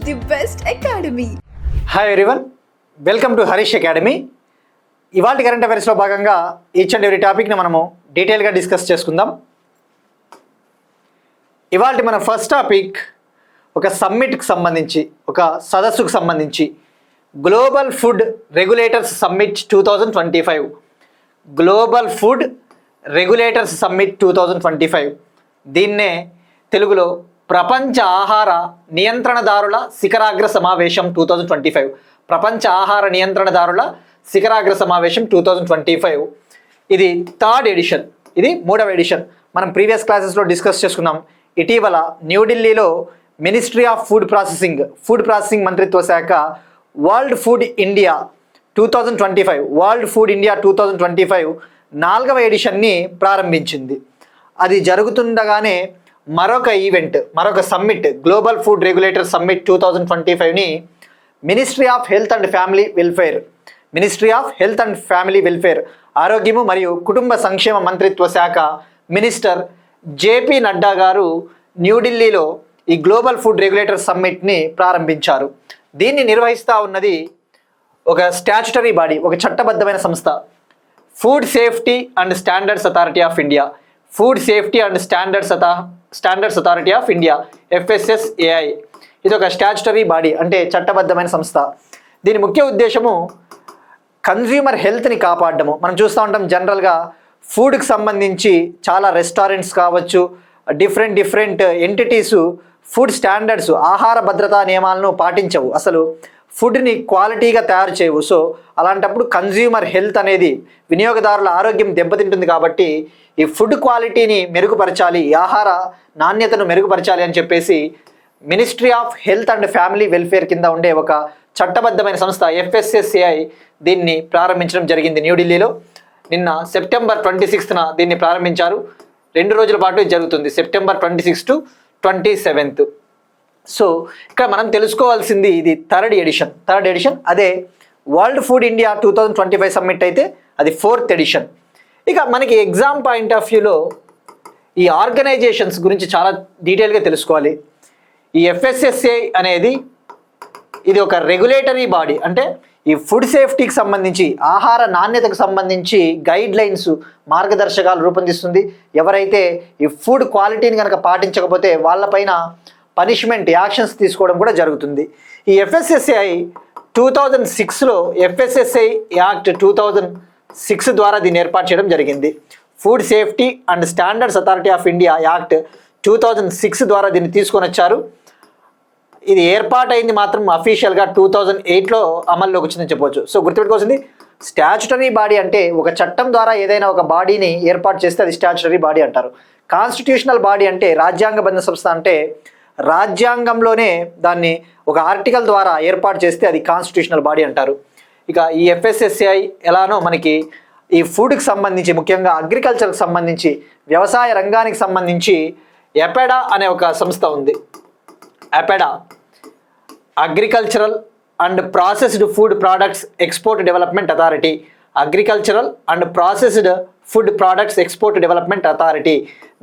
the best academy. Hi everyone, welcome to Harish academy. ఇవాళ current అఫైర్స్లో భాగంగా each and every టాపిక్ని మనము డీటెయిల్గా డిస్కస్ చేసుకుందాం. ఇవాళ మన ఫస్ట్ టాపిక్ ఒక సమ్మిట్కి సంబంధించి, ఒక సదస్సుకు సంబంధించి, global food regulators summit 2025. Global food regulators summit 2025. దీన్నే తెలుగులో ప్రపంచ ఆహార నియంత్రణదారుల శిఖరాగ్ర సమావేశం 2025. ప్రపంచ ఆహార నియంత్రణదారుల శిఖరాగ్ర సమావేశం 2025. ఇది థర్డ్ ఎడిషన్, ఇది 3వ ఎడిషన్. మనం ప్రీవియస్ క్లాసెస్లో డిస్కస్ చేసుకున్నాం. ఇటీవల న్యూఢిల్లీలో మినిస్ట్రీ ఆఫ్ ఫుడ్ ప్రాసెసింగ్ మంత్రిత్వ శాఖ world food India 2025, world food India 2025 4వ ఎడిషన్ని ప్రారంభించింది. అది జరుగుతుండగానే మరొక ఈవెంట్, మరొక summit, global food regulator summit 2025ని ministry of health and family welfare ఆరోగ్యము మరియు కుటుంబ సంక్షేమ మంత్రిత్వ శాఖ మినిస్టర్ జేపీ నడ్డా గారు న్యూఢిల్లీలో ఈ గ్లోబల్ ఫుడ్ రెగ్యులేటర్ సమ్మిట్ని ప్రారంభించారు. దీన్ని నిర్వహిస్తూ ఉన్నది ఒక స్టాచ్యుటరీ బాడీ, ఒక చట్టబద్ధమైన సంస్థ, food safety and standards authority of India. Food safety and standards authority of India, FSSAI. ఇది ఒక స్టాచ్యుటరీ బాడీ, అంటే చట్టబద్ధమైన సంస్థ. దీని ముఖ్య ఉద్దేశము కన్జ్యూమర్ హెల్త్ని కాపాడడము. మనం చూస్తూ ఉంటాం జనరల్గా ఫుడ్కి సంబంధించి చాలా రెస్టారెంట్స్ కావచ్చు, డిఫరెంట్ ఎంటిటీస్ ఫుడ్ స్టాండర్డ్స్, ఆహార భద్రతా నియమాలను పాటించవు, అసలు ఫుడ్ని క్వాలిటీగా తయారు చేయవు. సో అలాంటప్పుడు కన్జ్యూమర్ హెల్త్ అనేది, వినియోగదారుల ఆరోగ్యం దెబ్బతింటుంది. కాబట్టి ఈ ఫుడ్ క్వాలిటీని మెరుగుపరచాలి, ఈ ఆహార నాణ్యతను మెరుగుపరచాలి అని చెప్పేసి ministry of health and family welfare కింద ఉండే ఒక చట్టబద్ధమైన సంస్థ FSSAI దీన్ని ప్రారంభించడం జరిగింది న్యూఢిల్లీలో. నిన్న సెప్టెంబర్ 26న దీన్ని ప్రారంభించారు. 2 రోజుల పాటు ఇది జరుగుతుంది, సెప్టెంబర్ 26 to 27. సో ఇక్కడ మనం తెలుసుకోవాల్సింది, ఇది థర్డ్ ఎడిషన్. అదే వరల్డ్ ఫుడ్ ఇండియా 2025 సమ్మిట్ అయితే అది 4th ఎడిషన్. ఇక మనకి ఎగ్జామ్ పాయింట్ ఆఫ్ వ్యూలో ఈ ఆర్గనైజేషన్స్ గురించి చాలా డీటెయిల్గా తెలుసుకోవాలి. ఈ FSSAI అనేది ఇది ఒక రెగ్యులేటరీ బాడీ, అంటే ఈ ఫుడ్ సేఫ్టీకి సంబంధించి, ఆహార నాణ్యతకు సంబంధించి గైడ్ లైన్స్, మార్గదర్శకాలు రూపొందిస్తుంది. ఎవరైతే ఈ ఫుడ్ క్వాలిటీని కనుక పాటించకపోతే వాళ్ళపైన పనిష్మెంట్, యాక్షన్స్ తీసుకోవడం కూడా జరుగుతుంది. ఈ FSSAI 2006లో FSSAI యాక్ట్ 2006 ద్వారా దీన్ని ఏర్పాటు చేయడం జరిగింది. Food safety and standards authority of India act 2006 ద్వారా దీన్ని తీసుకొని వచ్చారు. ఇది ఏర్పాటైంది మాత్రం అఫీషియల్గా 2008లో అమల్లోకి వచ్చిందని చెప్పవచ్చు. సో గుర్తుపెట్టుకోవాల్సింది, స్టాచ్యుటరీ బాడీ అంటే ఒక చట్టం ద్వారా ఏదైనా ఒక బాడీని ఏర్పాటు చేస్తే అది స్టాచ్యుటరీ బాడీ అంటారు. కాన్స్టిట్యూషనల్ బాడీ అంటే రాజ్యాంగబద్ధ సంస్థ, అంటే రాజ్యాంగంలోనే దాన్ని ఒక ఆర్టికల్ ద్వారా ఏర్పాటు చేస్తే అది కాన్స్టిట్యూషనల్ బాడీ అంటారు. ఇక ఈ FSSAI ఎలానో మనకి ఈ ఫుడ్కి సంబంధించి, ముఖ్యంగా అగ్రికల్చర్కి సంబంధించి, వ్యవసాయ రంగానికి సంబంధించి ఎపెడా అనే ఒక సంస్థ ఉంది. ఎపెడా, agricultural and processed food products export development authority. Agricultural and processed food products export development authority.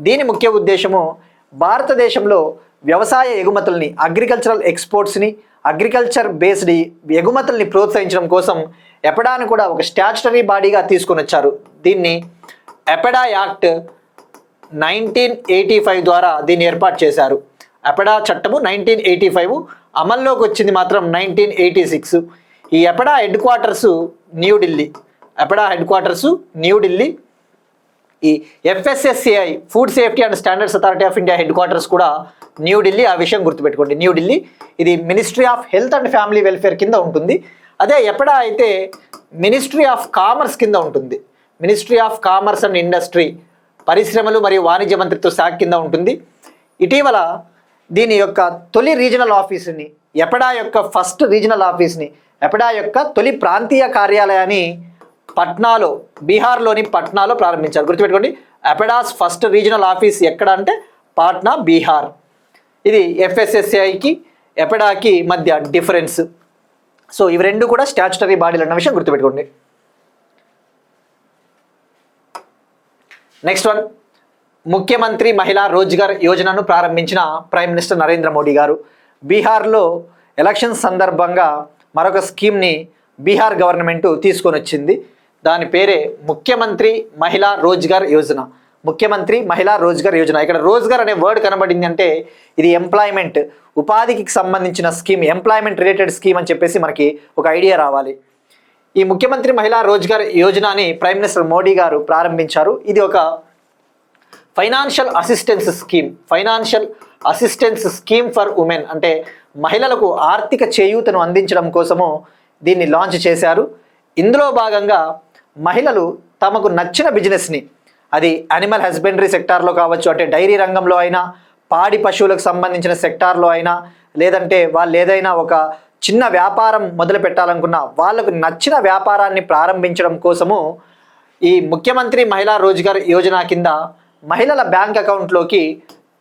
దీని ముఖ్య ఉద్దేశము భారతదేశంలో వ్యవసాయ ఎగుమతుల్ని, అగ్రికల్చరల్ ఎక్స్పోర్ట్స్ని, అగ్రికల్చర్ బేస్డ్ ఎగుమతుల్ని ప్రోత్సహించడం కోసం ఎపెడాను కూడా ఒక స్టాచ్యుటరీ బాడీగా తీసుకొని వచ్చారు. దీన్ని ఎపెడా యాక్ట్ 1985 ద్వారా దీన్ని ఏర్పాటు చేశారు. ఎపెడా చట్టము 1985, అమల్లోకి వచ్చింది మాత్రం 1986. ఈ ఎపెడా హెడ్ క్వార్టర్స్ న్యూఢిల్లీ. ఈ FSSAI food safety and standards authority of India head quarters కూడా న్యూఢిల్లీ. ఆ విషయం గుర్తుపెట్టుకోండి, న్యూఢిల్లీ. ఇది ministry of health and family welfare కింద ఉంటుంది. అదే ఎపెడా అయితే మినిస్ట్రీ ఆఫ్ కామర్స్ కింద ఉంటుంది. Ministry of commerce and industry, పరిశ్రమలు మరియు వాణిజ్య మంత్రిత్వ శాఖ కింద ఉంటుంది. ఇటీవల దీని యొక్క తొలి రీజనల్ ఆఫీసుని, ఎపెడా యొక్క ఫస్ట్ రీజనల్ ఆఫీస్ని, ఎపెడా యొక్క తొలి ప్రాంతీయ కార్యాలయాన్ని పట్నాలో, బీహార్లోని పట్నాలో ప్రారంభించారు. గుర్తుపెట్టుకోండి, ఎపెడాస్ ఫస్ట్ రీజనల్ ఆఫీస్ ఎక్కడ అంటే పాట్నా, బీహార్. ఇది FSSAIకి ఎపెడాకి మధ్య డిఫరెన్స్. సో ఇవి రెండు కూడా స్టాచ్యుటరీ బాడీలు అన్న విషయం గుర్తుపెట్టుకోండి. నెక్స్ట్ వన్, ముఖ్యమంత్రి మహిళా రోజ్గార్ యోజనను ప్రారంభించిన ప్రైమ్ మినిస్టర్ నరేంద్ర మోడీ గారు. బీహార్లో ఎలక్షన్ సందర్భంగా మరొక స్కీమ్ని బీహార్ గవర్నమెంట్ తీసుకొని వచ్చింది. దాని పేరే ముఖ్యమంత్రి మహిళా రోజ్గార్ యోజన. ముఖ్యమంత్రి మహిళా రోజ్గార్ యోజన. ఇక్కడ రోజ్గార్ అనే వర్డ్ కనబడింది అంటే ఇది ఎంప్లాయ్మెంట్, ఉపాధికి సంబంధించిన స్కీమ్, ఎంప్లాయ్మెంట్ రిలేటెడ్ స్కీమ్ అని చెప్పేసి మనకి ఒక ఐడియా రావాలి. ఈ ముఖ్యమంత్రి మహిళా రోజ్గార్ యోజనని ప్రైమ్ మినిస్టర్ మోడీ గారు ప్రారంభించారు. ఇది ఒక financial assistance scheme for women, అంటే మహిళలకు ఆర్థిక చేయూతను అందించడం కోసము దీన్ని లాంచ్ చేశారు. ఇందులో భాగంగా మహిళలు తమకు నచ్చిన బిజినెస్ని, అది యానిమల్ హస్బెండరీ సెక్టార్లో కావచ్చు, అంటే డైరీ రంగంలో అయినా, పాడి పశువులకు సంబంధించిన సెక్టార్లో అయినా, లేదంటే వాళ్ళు ఏదైనా ఒక చిన్న వ్యాపారం మొదలు పెట్టాలనుకున్నా వాళ్ళకు నచ్చిన వ్యాపారాన్ని ప్రారంభించడం కోసము ఈ ముఖ్యమంత్రి మహిళా రోజ్గార్ యోజన కింద మహిళల బ్యాంక్ అకౌంట్లోకి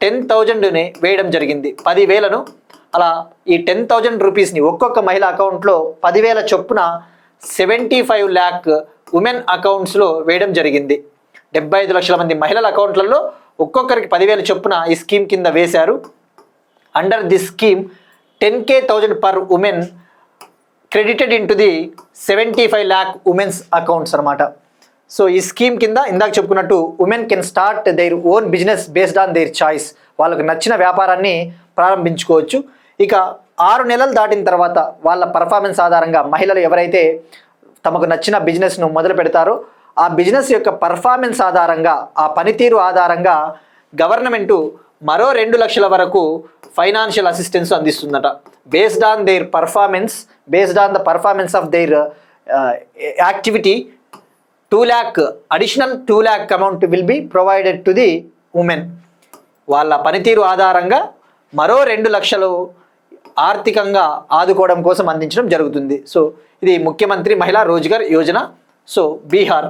10,000ని వేయడం జరిగింది. 10,000ను అలా ఈ 10,000 రూపీస్ని ఒక్కొక్క మహిళ అకౌంట్లో 10,000 చొప్పున 75 lakh ఉమెన్ అకౌంట్స్లో వేయడం జరిగింది. 75 లక్షల మంది మహిళల అకౌంట్లలో ఒక్కొక్కరికి 10,000 చొప్పున ఈ స్కీమ్ కింద వేశారు. Under this scheme 10,000 per women credited in to the 75 lakh women's accounts అనమాట. సో ఈ స్కీమ్ కింద ఇందాక చెప్పుకున్నట్టు women can start their own business based on their choice. వాళ్ళకు నచ్చిన వ్యాపారాన్ని ప్రారంభించుకోవచ్చు. ఇక 6 నెలలు దాటిన తర్వాత వాళ్ళ పర్ఫార్మెన్స్ ఆధారంగా మహిళలు ఎవరైతే తమకు నచ్చిన బిజినెస్ను మొదలు పెడతారో ఆ బిజినెస్ యొక్క పర్ఫార్మెన్స్ ఆధారంగా, ఆ పనితీరు ఆధారంగా గవర్నమెంటు మరో 2 లక్షల వరకు ఫైనాన్షియల్ అసిస్టెన్స్ అందిస్తుందట. Based on the performance of their activity 2 lakh additional 2 lakh amount will be provided to the women. వాళ్ళ పనితీరు ఆధారంగా మరో 2 లక్షలు ఆర్థికంగా ఆదుకోవడం కోసం అందించడం జరుగుతుంది. సో ఇది ముఖ్యమంత్రి మహిళా Rozgar Yojana. So Bihar.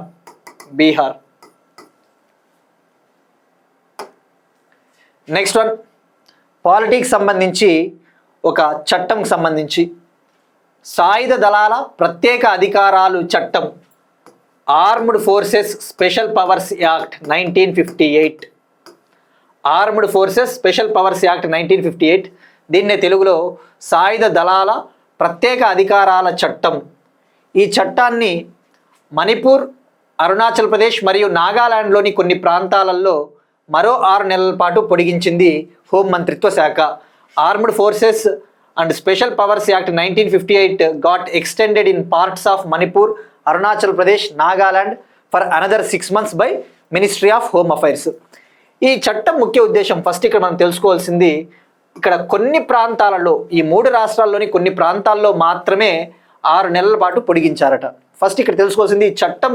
Next one, politics సంబంధించి ఒక చట్టం సంబంధించి సాయుధ దళాల ప్రత్యేక అధికారాలు చట్టం, armed forces special powers act 1958. Armed forces special powers act 1958, దీన్నే తెలుగులో సాయుధ దళాల ప్రత్యేక అధికారాల చట్టం. ఈ చట్టాన్ని మణిపూర్, అరుణాచల్ ప్రదేశ్ మరియు నాగాలాండ్లోని కొన్ని ప్రాంతాలలో మరో 6 నెలల పాటు పొడిగించింది హోం మంత్రిత్వ శాఖ. Armed forces and special powers act 1958 got extended in parts of Manipur, Arunachal Pradesh, Nagaland for another 6 months by ministry of home affairs. ఈ చట్టం ముఖ్య ఉద్దేశం ఫస్ట్ ఇక్కడ మనం తెలుసుకోవాల్సింది, ఇక్కడ కొన్ని ప్రాంతాలలో, ఈ 3 రాష్ట్రాల్లోని కొన్ని ప్రాంతాల్లో మాత్రమే 6 నెలల పాటు పొడిగించారట. ఫస్ట్ ఇక్కడ తెలుసుకోవాల్సింది, ఈ చట్టం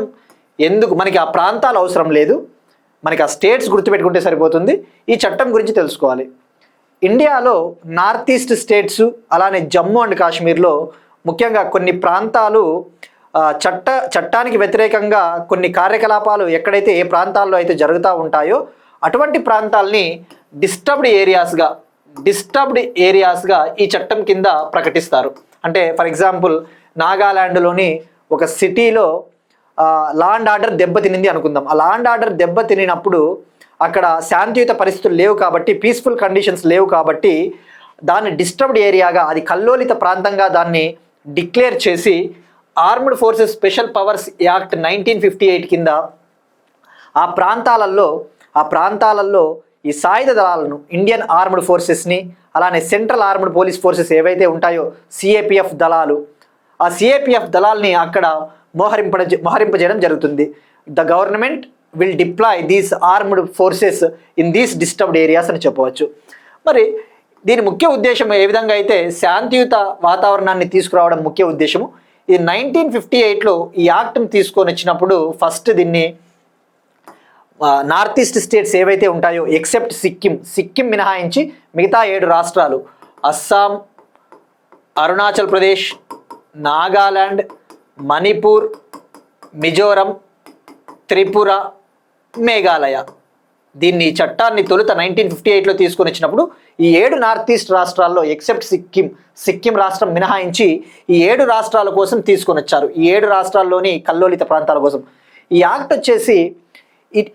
ఎందుకు, మనకి ఆ ప్రాంతాలు అవసరం లేదు, మనకి ఆ స్టేట్స్ గుర్తుపెట్టుకుంటే సరిపోతుంది. ఈ చట్టం గురించి తెలుసుకోవాలి. ఇండియాలో నార్త్ ఈస్ట్ స్టేట్స్, అలానే జమ్మూ అండ్ కాశ్మీర్లో ముఖ్యంగా కొన్ని ప్రాంతాలు చట్టానికి వ్యతిరేకంగా కొన్ని కార్యకలాపాలు ఎక్కడైతే ఏ ప్రాంతాల్లో అయితే జరుగుతూ ఉంటాయో అటువంటి ప్రాంతాలని డిస్టర్బ్డ్ ఏరియాస్గా ఈ చట్టం కింద ప్రకటిస్తారు. అంటే ఫర్ ఎగ్జాంపుల్ నాగాలాండ్లోని ఒక సిటీలో లా అండ్ ఆర్డర్ దెబ్బతినింది అనుకుందాం. ఆ లా అండ్ ఆర్డర్ దెబ్బతినినప్పుడు అక్కడ శాంతియుత పరిస్థితులు లేవు కాబట్టి, పీస్ఫుల్ కండిషన్స్ లేవు కాబట్టి దాన్ని డిస్టర్బ్డ్ ఏరియాగా, అది కల్లోలిత ప్రాంతంగా దాన్ని డిక్లేర్ చేసి armed forces special powers act 1958 కింద ఆ ప్రాంతాలలో ఈ సాయుధ దళాలను, ఇండియన్ ఆర్మ్డ్ ఫోర్సెస్ని, అలానే సెంట్రల్ ఆర్మ్డ్ పోలీస్ ఫోర్సెస్ ఏవైతే ఉంటాయో సిఏపిఎఫ్ దళాలు, ఆ సిఏపిఎఫ్ దళాల్ని అక్కడ మోహరింపజేయడం జరుగుతుంది. The government will deploy these armed forces in these disturbed areas అని చెప్పవచ్చు. మరి దీని ముఖ్య ఉద్దేశం ఏ విధంగా అయితే శాంతియుత వాతావరణాన్ని తీసుకురావడం ముఖ్య ఉద్దేశము. ఇది 1958లో ఈ యాక్ట్ని తీసుకొని వచ్చినప్పుడు ఫస్ట్ దీన్ని నార్త్ ఈస్ట్ స్టేట్స్ ఏవైతే ఉంటాయో ఎక్సెప్ట్ సిక్కిం మినహాయించి మిగతా 7 రాష్ట్రాలు, అస్సాం, అరుణాచల్ ప్రదేశ్, నాగాలాండ్, మణిపూర్, మిజోరం, త్రిపుర, మేఘాలయ, దీన్ని చట్టాన్ని తొలుత 1958లో తీసుకొని వచ్చినప్పుడు ఈ 7 నార్త్ ఈస్ట్ రాష్ట్రాల్లో ఎక్సెప్ట్ సిక్కిం రాష్ట్రం మినహాయించి ఈ 7 రాష్ట్రాల కోసం తీసుకొని వచ్చారు. ఈ 7 రాష్ట్రాల్లోని కల్లోలిత ప్రాంతాల కోసం. ఈ యాక్ట్ వచ్చేసి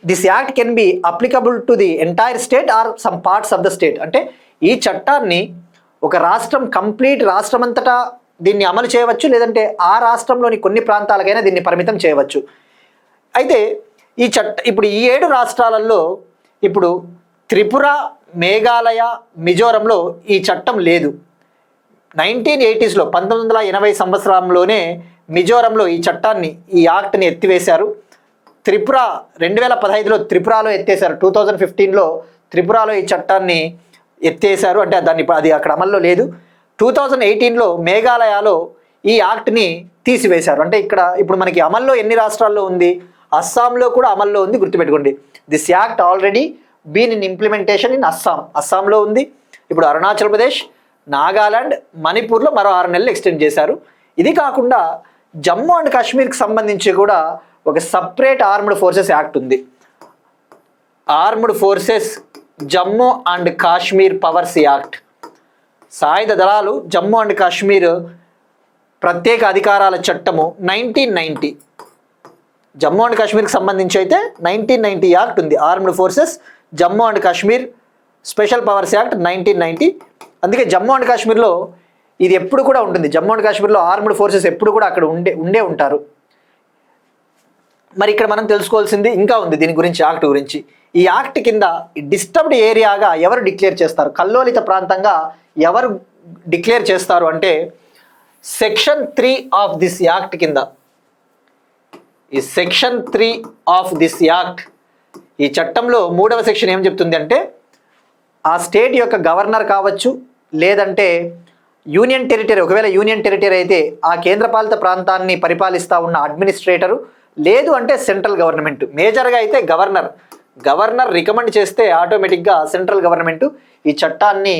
this act can be applicable to the entire state or some parts of the state. అంటే ఈ చట్టాన్ని ఒక రాష్ట్రం కంప్లీట్ రాష్ట్రం అంతటా దీన్ని అమలు చేయవచ్చు, లేదంటే ఆ రాష్ట్రంలోని కొన్ని ప్రాంతాలకైనా దీన్ని పరిమితం చేయవచ్చు. అయితే ఇప్పుడు ఈ 7 రాష్ట్రాలలో ఇప్పుడు త్రిపుర, మేఘాలయ, మిజోరంలో ఈ చట్టం లేదు. 1980s 1980 సంవత్సరంలోనే మిజోరంలో ఈ చట్టాన్ని, ఈ యాక్ట్ని ఎత్తివేశారు. త్రిపుర 2015లో త్రిపురలో ఎత్తేసారు. 2015లో త్రిపురలో ఈ చట్టాన్ని ఎత్తేసారు, అంటే అది అక్కడ అమల్లో లేదు. 2018లో మేఘాలయలో ఈ యాక్ట్ని తీసివేశారు. అంటే ఇప్పుడు మనకి అమల్లో ఎన్ని రాష్ట్రాల్లో ఉంది? అస్సాంలో కూడా అమల్లో ఉంది, గుర్తుపెట్టుకోండి. This act already been in implementation in అస్సాంలో ఉంది. ఇప్పుడు అరుణాచల్ ప్రదేశ్, నాగాలాండ్, మణిపూర్లో మరో 6 నెలలు ఎక్స్టెండ్ చేశారు. ఇది కాకుండా జమ్మూ అండ్ కాశ్మీర్కి సంబంధించి కూడా ఒక సపరేట్ ఆర్మ్డ్ ఫోర్సెస్ యాక్ట్ ఉంది. Armed forces Jammu and Kashmir powers act. సాయుధ దళాలు జమ్మూ అండ్ కాశ్మీర్ ప్రత్యేక అధికారాల చట్టము 1990. జమ్మూ అండ్ కాశ్మీర్కి సంబంధించి అయితే 1990 యాక్ట్ ఉంది. Armed forces Jammu and Kashmir special powers act 1990. అందుకే జమ్మూ అండ్ కాశ్మీర్లో ఇది ఎప్పుడు కూడా ఉంటుంది. జమ్మూ అండ్ కాశ్మీర్లో ఆర్మ్డ్ ఫోర్సెస్ ఎప్పుడు కూడా అక్కడ ఉండే ఉంటారు. మరి ఇక్కడ మనం తెలుసుకోవాల్సింది ఇంకా ఉంది దీని గురించి, యాక్ట్ గురించి. ఈ యాక్ట్ కింద డిస్టర్బ్డ్ ఏరియాగా ఎవరు డిక్లేర్ చేస్తారు, కల్లోలిత ప్రాంతంగా ఎవరు డిక్లేర్ చేస్తారు అంటే సెక్షన్ 3 ఆఫ్ దిస్ యాక్ట్ కింద, ఈ సెక్షన్ 3 ఆఫ్ దిస్ యాక్ట్, ఈ చట్టంలో 3వ సెక్షన్ ఏం చెప్తుంది అంటే ఆ స్టేట్ యొక్క గవర్నర్ కావచ్చు, లేదంటే యూనియన్ టెరిటరీ, ఒకవేళ యూనియన్ టెరిటరీ అయితే ఆ కేంద్రపాలిత ప్రాంతాన్ని పరిపాలిస్తూ ఉన్న అడ్మినిస్ట్రేటరు, లేదు అంటే సెంట్రల్ గవర్నమెంట్. మేజర్గా అయితే గవర్నర్ రికమెండ్ చేస్తే ఆటోమేటిక్గా సెంట్రల్ గవర్నమెంట్ ఈ చట్టాన్ని,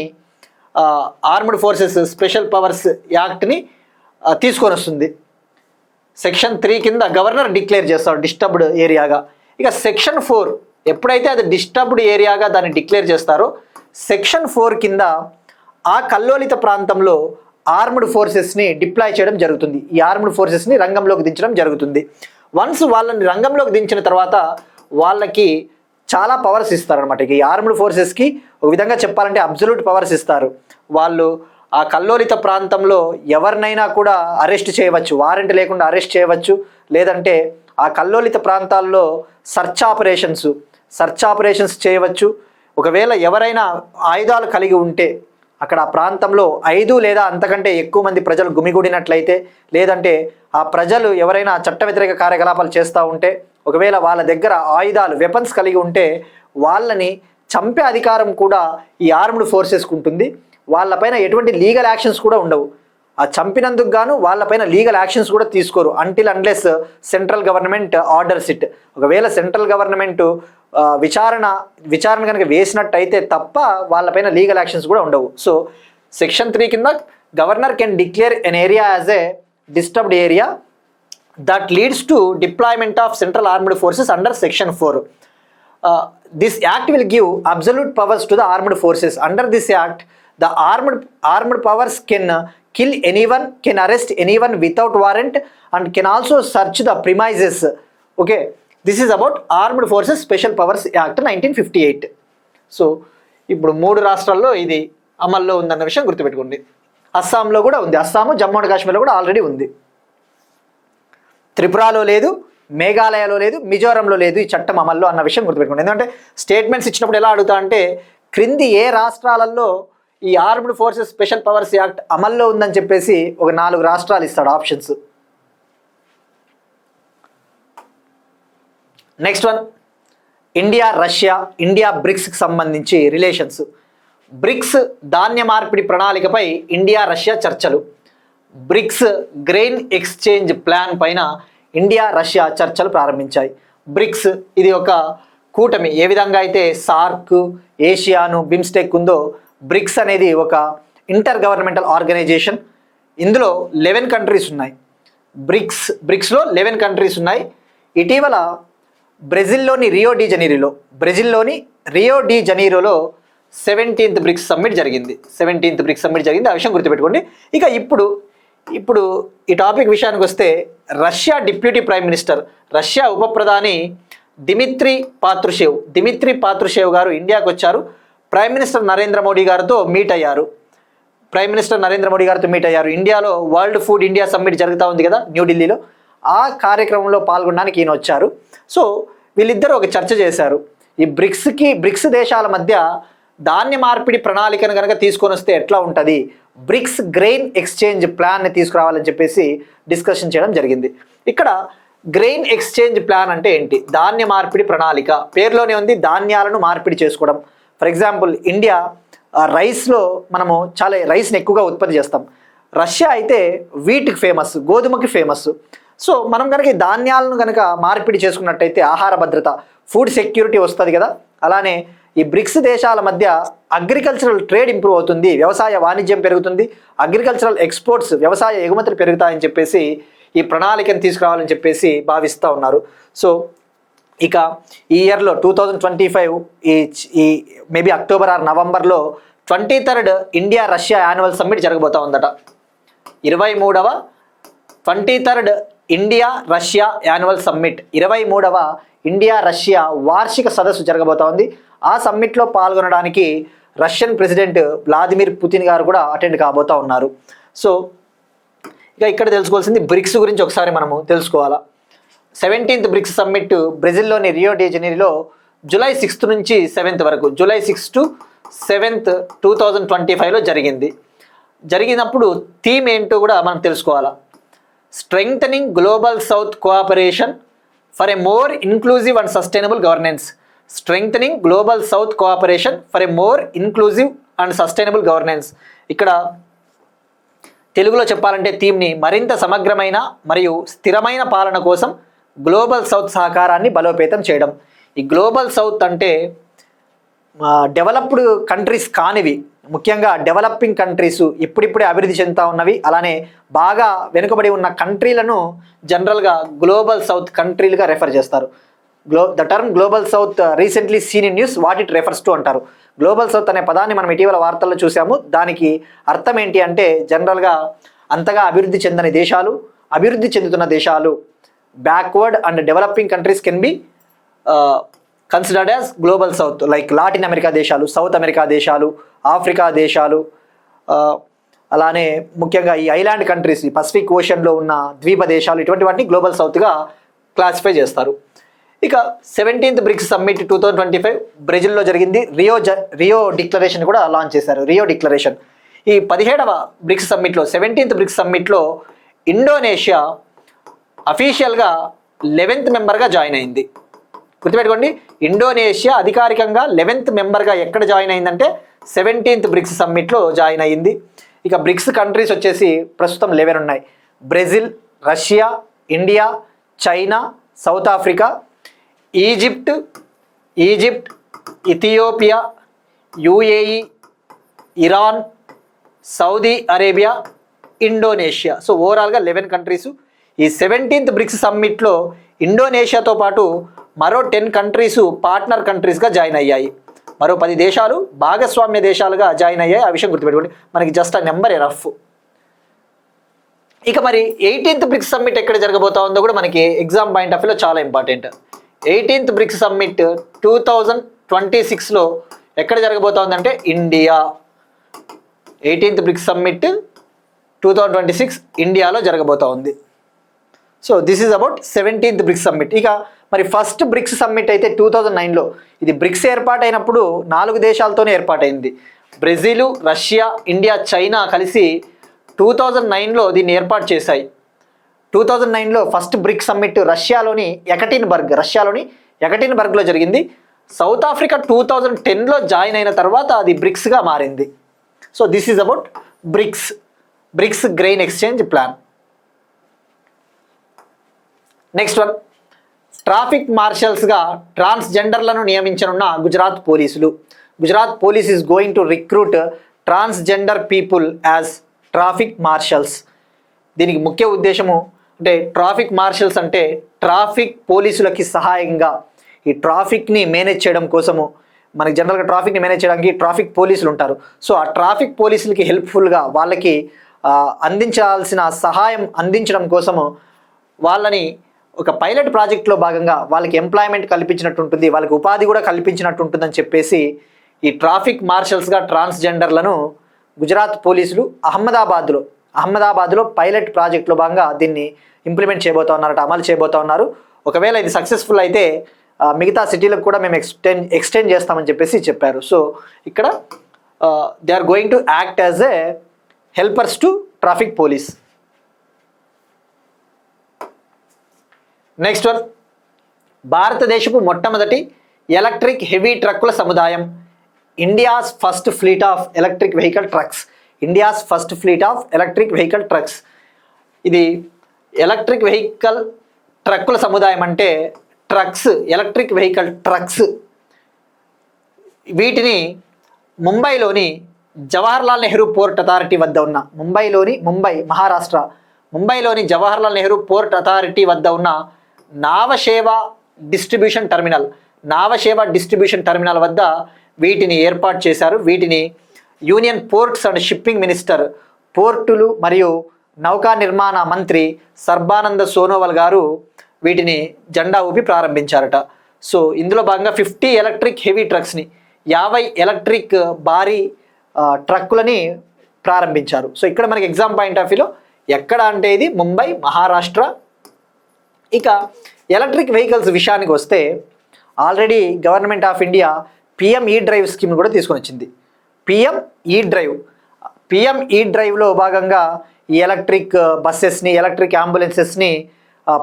ఆర్మ్డ్ ఫోర్సెస్ స్పెషల్ పవర్స్ యాక్ట్ని తీసుకొని వస్తుంది. సెక్షన్ 3 కింద గవర్నర్ డిక్లేర్ చేస్తాడు డిస్టర్బ్డ్ ఏరియాగా. ఇక సెక్షన్ 4 ఎప్పుడైతే అది డిస్టర్బ్డ్ ఏరియాగా దాన్ని డిక్లేర్ చేస్తారో సెక్షన్ 4 కింద ఆ కల్లోలిత ప్రాంతంలో ఆర్మ్డ్ ఫోర్సెస్ని డిప్లాయ్ చేయడం జరుగుతుంది. ఈ ఆర్మ్డ్ ఫోర్సెస్ని రంగంలోకి దించడం జరుగుతుంది. వన్స్ వాళ్ళని రంగంలోకి దించిన తర్వాత వాళ్ళకి చాలా పవర్స్ ఇస్తారనమాట. ఈ ఆర్మ్డ్ ఫోర్సెస్కి ఒక విధంగా చెప్పాలంటే అబ్సల్యూట్ పవర్స్ ఇస్తారు. వాళ్ళు ఆ కల్లోలిత ప్రాంతంలో ఎవరినైనా కూడా అరెస్ట్ చేయవచ్చు, వారెంట్ లేకుండా అరెస్ట్ చేయవచ్చు, లేదంటే ఆ కల్లోలిత ప్రాంతాల్లో సర్చ్ ఆపరేషన్స్ చేయవచ్చు. ఒకవేళ ఎవరైనా ఆయుధాలు కలిగి ఉంటే అక్కడ ఆ ప్రాంతంలో 5 లేదా అంతకంటే ఎక్కువ మంది ప్రజలు గుమిగూడినట్లయితే, లేదంటే ఆ ప్రజలు ఎవరైనా చట్ట వ్యతిరేక కార్యకలాపాలు చేస్తూ ఉంటే, ఒకవేళ వాళ్ళ దగ్గర ఆయుధాలు వెపన్స్ కలిగి ఉంటే వాళ్ళని చంపే అధికారం కూడా ఈ ఆర్మ్డ్ ఫోర్సెస్కి ఉంటుంది. వాళ్ళపైన ఎటువంటి లీగల్ యాక్షన్స్ కూడా ఉండవు. ఆ చంపినందుకు గాను వాళ్ళపైన లీగల్ యాక్షన్స్ కూడా తీసుకోరు until unless central government orders it. ఒకవేళ సెంట్రల్ గవర్నమెంట్ విచారణ కనుక వేసినట్టయితే తప్ప వాళ్ళపైన లీగల్ యాక్షన్స్ కూడా ఉండవు. సో సెక్షన్ 3 కింద governor can declare N area as a disturbed area that leads to deployment of central armed forces under section 4. This act will give absolute powers to the armed forces. Under this act, the armed powers can kill anyone, can arrest anyone without warrant, and can also search the premises. Okay, this is about Armed Forces Special Powers Act 1958. So ఇప్పుడు 3 రాష్ట్రాల్లో ఇది అమల్లో ఉందన్న విషయం గుర్తుపెట్టుకోండి. అస్సాంలో కూడా ఉంది, అస్సాము జమ్మూ అండ్ కాశ్మీర్లో కూడా ఆల్రెడీ ఉంది. త్రిపురలో లేదు, మేఘాలయలో లేదు, మిజోరంలో లేదు ఈ చట్టం అమల్లో అన్న విషయం గుర్తుపెట్టుకోండి. ఎందుకంటే స్టేట్మెంట్స్ ఇచ్చినప్పుడు ఎలా అడుగుతా అంటే క్రింది ఏ రాష్ట్రాలలో ఈ armed forces special powers act అమల్లో ఉందని చెప్పేసి ఒక 4 రాష్ట్రాలు ఇస్తాడు ఆప్షన్స్. నెక్స్ట్ వన్, ఇండియా బ్రిక్స్కి సంబంధించి రిలేషన్స్. బ్రిక్స్ ధాన్య మార్పిడి ప్రణాళికపై ఇండియా రష్యా చర్చలు. బ్రిక్స్ గ్రెయిన్ ఎక్స్చేంజ్ ప్లాన్ పైన ఇండియా రష్యా చర్చలు ప్రారంభించాయి. బ్రిక్స్ ఇది ఒక కూటమి. ఏ విధంగా అయితే సార్క్, ఏషియాను, బిమ్స్టెక్ ఉందో బ్రిక్స్ అనేది ఒక ఇంటర్ గవర్నమెంటల్ ఆర్గనైజేషన్. ఇందులో 11 కంట్రీస్ ఉన్నాయి. బ్రిక్స్లో 11 కంట్రీస్ ఉన్నాయి. ఇటీవల బ్రెజిల్లోని రియో డి జనీరోలో 17th బ్రిక్స్ సమ్మిట్ జరిగింది. ఆ విషయం గుర్తుపెట్టుకోండి. ఇక ఇప్పుడు ఈ టాపిక్ విషయానికి వస్తే Russia deputy prime minister, Russia ఉప ప్రధాని దిమిత్రీ పాత్రుషేవ్ గారు ఇండియాకు వచ్చారు. ప్రైమ్ మినిస్టర్ నరేంద్ర మోడీ గారితో మీట్ అయ్యారు. ప్రైమ్ మినిస్టర్ నరేంద్ర మోడీ గారితో మీట్ అయ్యారు. ఇండియాలో వరల్డ్ ఫుడ్ ఇండియా సమ్మిట్ జరుగుతూ ఉంది కదా న్యూఢిల్లీలో, ఆ కార్యక్రమంలో పాల్గొనడానికి ఈయన వచ్చారు. సో వీళ్ళిద్దరూ ఒక చర్చ చేశారు. ఈ బ్రిక్స్ దేశాల మధ్య ధాన్య మార్పిడి ప్రణాళికను కనుక తీసుకొని వస్తే ఎట్లా ఉంటుంది, బ్రిక్స్ గ్రెయిన్ ఎక్స్చేంజ్ ప్లాన్ని తీసుకురావాలని చెప్పేసి డిస్కషన్ చేయడం జరిగింది. ఇక్కడ గ్రెయిన్ ఎక్స్చేంజ్ ప్లాన్ అంటే ఏంటి? ధాన్య మార్పిడి ప్రణాళిక పేరులోనే ఉంది, ధాన్యాలను మార్పిడి చేసుకోవడం. ఫర్ ఎగ్జాంపుల్ ఇండియా రైస్లో మనము చాలా రైస్ని ఎక్కువగా ఉత్పత్తి చేస్తాం. రష్యా అయితే వీట్కి ఫేమస్, గోధుమకి ఫేమస్. సో మనం కనుక ఈ ధాన్యాలను కనుక మార్పిడి చేసుకున్నట్టయితే ఆహార భద్రత, ఫుడ్ సెక్యూరిటీ వస్తుంది కదా. అలానే ఈ బ్రిక్స్ దేశాల మధ్య అగ్రికల్చరల్ ట్రేడ్ ఇంప్రూవ్ అవుతుంది, వ్యవసాయ వాణిజ్యం పెరుగుతుంది, అగ్రికల్చరల్ ఎక్స్పోర్ట్స్ వ్యవసాయ ఎగుమతులు పెరుగుతాయని చెప్పేసి ఈ ప్రణాళికను తీసుకురావాలని చెప్పేసి భావిస్తూ ఉన్నారు. సో ఇక ఈ ఇయర్లో 2025 ఈ మేబీ అక్టోబర్ ఆర్ నవంబర్లో 23rd India Russia annual summit జరగబోతా ఉందట. 23rd India Russia annual summit, 23వ ఇండియా రష్యా వార్షిక సదస్సు జరగబోతా ఉంది. ఆ సమ్మిట్లో పాల్గొనడానికి రష్యన్ ప్రెసిడెంట్ వ్లాదిమిర్ పుతిన్ గారు కూడా అటెండ్ కాబోతా ఉన్నారు. సో ఇక ఇక్కడ తెలుసుకోవాల్సింది బ్రిక్స్ గురించి ఒకసారి మనము తెలుసుకోవాలా. 17th బ్రిక్స్ సమ్మిట్ బ్రెజిల్లోని రియో డి జనీరోలో జూలై 6th నుంచి 7th వరకు, జూలై 6th to 7th 2025లో జరిగినప్పుడు థీమ్ ఏంటో కూడా మనం తెలుసుకోవాలా. Strengthening global south cooperation for a more inclusive and sustainable governance. Strengthening global south cooperation for a more inclusive and sustainable governance. ఇక్కడ తెలుగులో చెప్పాలంటే థీమ్ని మరింత సమగ్రమైన మరియు స్థిరమైన పాలన కోసం గ్లోబల్ సౌత్ సహకారాన్ని బలోపేతం చేయడం. ఈ గ్లోబల్ సౌత్ అంటే డెవలప్డ్ కంట్రీస్ కానివి, ముఖ్యంగా డెవలపింగ్ కంట్రీస్, ఇప్పుడిప్పుడే అభివృద్ధి చెందుతూ ఉన్నవి, అలానే బాగా వెనుకబడి ఉన్న కంట్రీలను జనరల్గా గ్లోబల్ సౌత్ కంట్రీలుగా రెఫర్ చేస్తారు. The term global south recently scene in news, what it refers to అంటారు. గ్లోబల్ సౌత్ అనే పదాన్ని మనం ఇటీవల వార్తల్లో చూసాము. దానికి అర్థం ఏంటి అంటే జనరల్గా అంతగా అభివృద్ధి చెందని దేశాలు, అభివృద్ధి చెందుతున్న దేశాలు, backward and developing countries can be considered as global south, like Latin America దేశాలు, సౌత్ అమెరికా దేశాలు, ఆఫ్రికా దేశాలు, అలానే ముఖ్యంగా ఈ ఐలాండ్ కంట్రీస్, ఈ పసిఫిక్ ఓషన్లో ఉన్న ద్వీప దేశాలు, ఇటువంటి వాటిని గ్లోబల్ సౌత్గా క్లాసిఫై చేస్తారు. ఇక 17th బ్రిక్స్ సమ్మిట్ 2025 బ్రెజిల్లో జరిగింది. రియో డిక్లరేషన్ కూడా లాంచ్ చేశారు, రియో డిక్లరేషన్. ఈ 17వ బ్రిక్స్ సమ్మిట్లో, 17th బ్రిక్స్ సమ్మిట్లో ఇండోనేషియా అఫీషియల్గా 11th మెంబర్గా జాయిన్ అయింది. గుర్తుపెట్టుకోండి, ఇండోనేషియా అధికారికంగా 11th మెంబర్గా ఎక్కడ జాయిన్ అయిందంటే 17th బ్రిక్స్ సమ్మిట్లో జాయిన్ అయ్యింది. ఇక బ్రిక్స్ కంట్రీస్ వచ్చేసి ప్రస్తుతం 11 ఉన్నాయి. Brazil, Russia, India, China, south Africa, Egypt, Ethiopia, UAE, Iran, Saudi Arabia, Indonesia. So ఓవరాల్గా 11 కంట్రీసు. ఈ 17th బ్రిక్స్ సమ్మిట్లో ఇండోనేషియాతో పాటు మరో 10 కంట్రీసు పార్ట్నర్ కంట్రీస్గా జాయిన్ అయ్యాయి. మరో 10 దేశాలు భాగస్వామ్య దేశాలుగా జాయిన్ అయ్యాయి. ఆ విషయం గుర్తుపెట్టుకోండి, మనకి జస్ట్ ఆ నెంబర్ రఫ్. ఇక మరి 18th బ్రిక్స్ సమ్మిట్ ఎక్కడ జరగబోతా ఉందో కూడా మనకి ఎగ్జామ్ పాయింట్ ఆఫ్ వ్యూలో చాలా ఇంపార్టెంట్. 18th బ్రిక్స్ సమ్మిట్ 2026లో ఎక్కడ జరగబోతా ఉందంటే ఇండియా. 18th బ్రిక్స్ సమ్మిట్ 2026 ఇండియాలో జరగబోతా ఉంది. So this is about 17th BRICS summit. ఇక మరి ఫస్ట్ బ్రిక్స్ సమ్మిట్ అయితే 2009లో, ఇది బ్రిక్స్ ఏర్పాటైనప్పుడు 4 దేశాలతోనే ఏర్పాటైంది. బ్రెజిల్, రష్యా, ఇండియా, చైనా కలిసి 2009లో దీన్ని ఏర్పాటు చేశాయి. 2009లో ఫస్ట్ బ్రిక్స్ సమ్మిట్ రష్యాలోని ఎకటిన్బర్గ్లో జరిగింది. సౌత్ ఆఫ్రికా 2010లో జాయిన్ అయిన తర్వాత అది బ్రిక్స్గా మారింది. So this is about BRICS grain exchange plan. Next one, traffic మార్షల్స్గా ట్రాన్స్జెండర్లను నియమించనున్న గుజరాత్ పోలీసులు. Gujarat police is going to recruit transgender people as traffic marshals. దీనికి ముఖ్య ఉద్దేశము అంటే ట్రాఫిక్ మార్షల్స్ అంటే ట్రాఫిక్ పోలీసులకి సహాయంగా ఈ ట్రాఫిక్ని మేనేజ్ చేయడం కోసము, మనకి జనరల్గా ట్రాఫిక్ని మేనేజ్ చేయడానికి ట్రాఫిక్ పోలీసులు ఉంటారు. సో ఆ ట్రాఫిక్ పోలీసులకి హెల్ప్ఫుల్గా వాళ్ళకి అందించాల్సిన సహాయం అందించడం కోసము వాళ్ళని ఒక పైలట్ ప్రాజెక్ట్లో భాగంగా వాళ్ళకి ఎంప్లాయ్మెంట్ కల్పించినట్టు ఉంటుంది, వాళ్ళకి ఉపాధి కూడా కల్పించినట్టు ఉంటుందని చెప్పేసి ఈ ట్రాఫిక్ మార్షల్స్గా ట్రాన్స్జెండర్లను గుజరాత్ పోలీసులు అహ్మదాబాద్లో పైలట్ ప్రాజెక్టులో భాగంగా దీన్ని ఇంప్లిమెంట్ చేయబోతా ఉన్నారట, అమలు చేయబోతా ఉన్నారు. ఒకవేళ ఇది సక్సెస్ఫుల్ అయితే మిగతా సిటీలకు కూడా మేము ఎక్స్టెండ్ చేస్తామని చెప్పేసి చెప్పారు. సో ఇక్కడ they are going to act as a helpers to traffic police. Next one, భారతదేశపు మొట్టమొదటి ఎలక్ట్రిక్ హెవీ ట్రక్కుల సముదాయం. India's first fleet of electric vehicle trucks. ఇది ఎలక్ట్రిక్ వెహికల్ ట్రక్కుల సముదాయం అంటే ఎలక్ట్రిక్ వెహికల్ ట్రక్స్. వీటిని ముంబైలోని జవహర్లాల్ నెహ్రూ పోర్ట్ అథారిటీ వద్ద ఉన్న ముంబైలోని జవహర్లాల్ నెహ్రూ పోర్ట్ అథారిటీ వద్ద ఉన్న నావసేవ డిస్ట్రిబ్యూషన్ టర్మినల్ వద్ద వీటిని ఏర్పాటు చేశారు. వీటిని union ports and shipping minister, పోర్టులు మరియు నౌకా నిర్మాణ మంత్రి సర్బానంద సోనోవాల్ గారు వీటిని జెండా ఊపి ప్రారంభించారట. సో ఇందులో భాగంగా 50 ఎలక్ట్రిక్ హెవీ ట్రక్స్ని, 50 ఎలక్ట్రిక్ భారీ ట్రక్కులని ప్రారంభించారు. సో ఇక్కడ మనకి ఎగ్జామ్ పాయింట్ ఆఫ్ వ్యూలో ఎక్కడ అంటే ఇది ముంబై, మహారాష్ట్ర. ఇక ఎలక్ట్రిక్ వెహికల్స్ విషయానికి వస్తే already government of India PM ఈ డ్రైవ్ స్కీమ్ కూడా తీసుకొని వచ్చింది. పిఎం ఈ డ్రైవ్లో భాగంగా ఈ ఎలక్ట్రిక్ బస్సెస్ని, ఎలక్ట్రిక్ అంబులెన్సెస్ని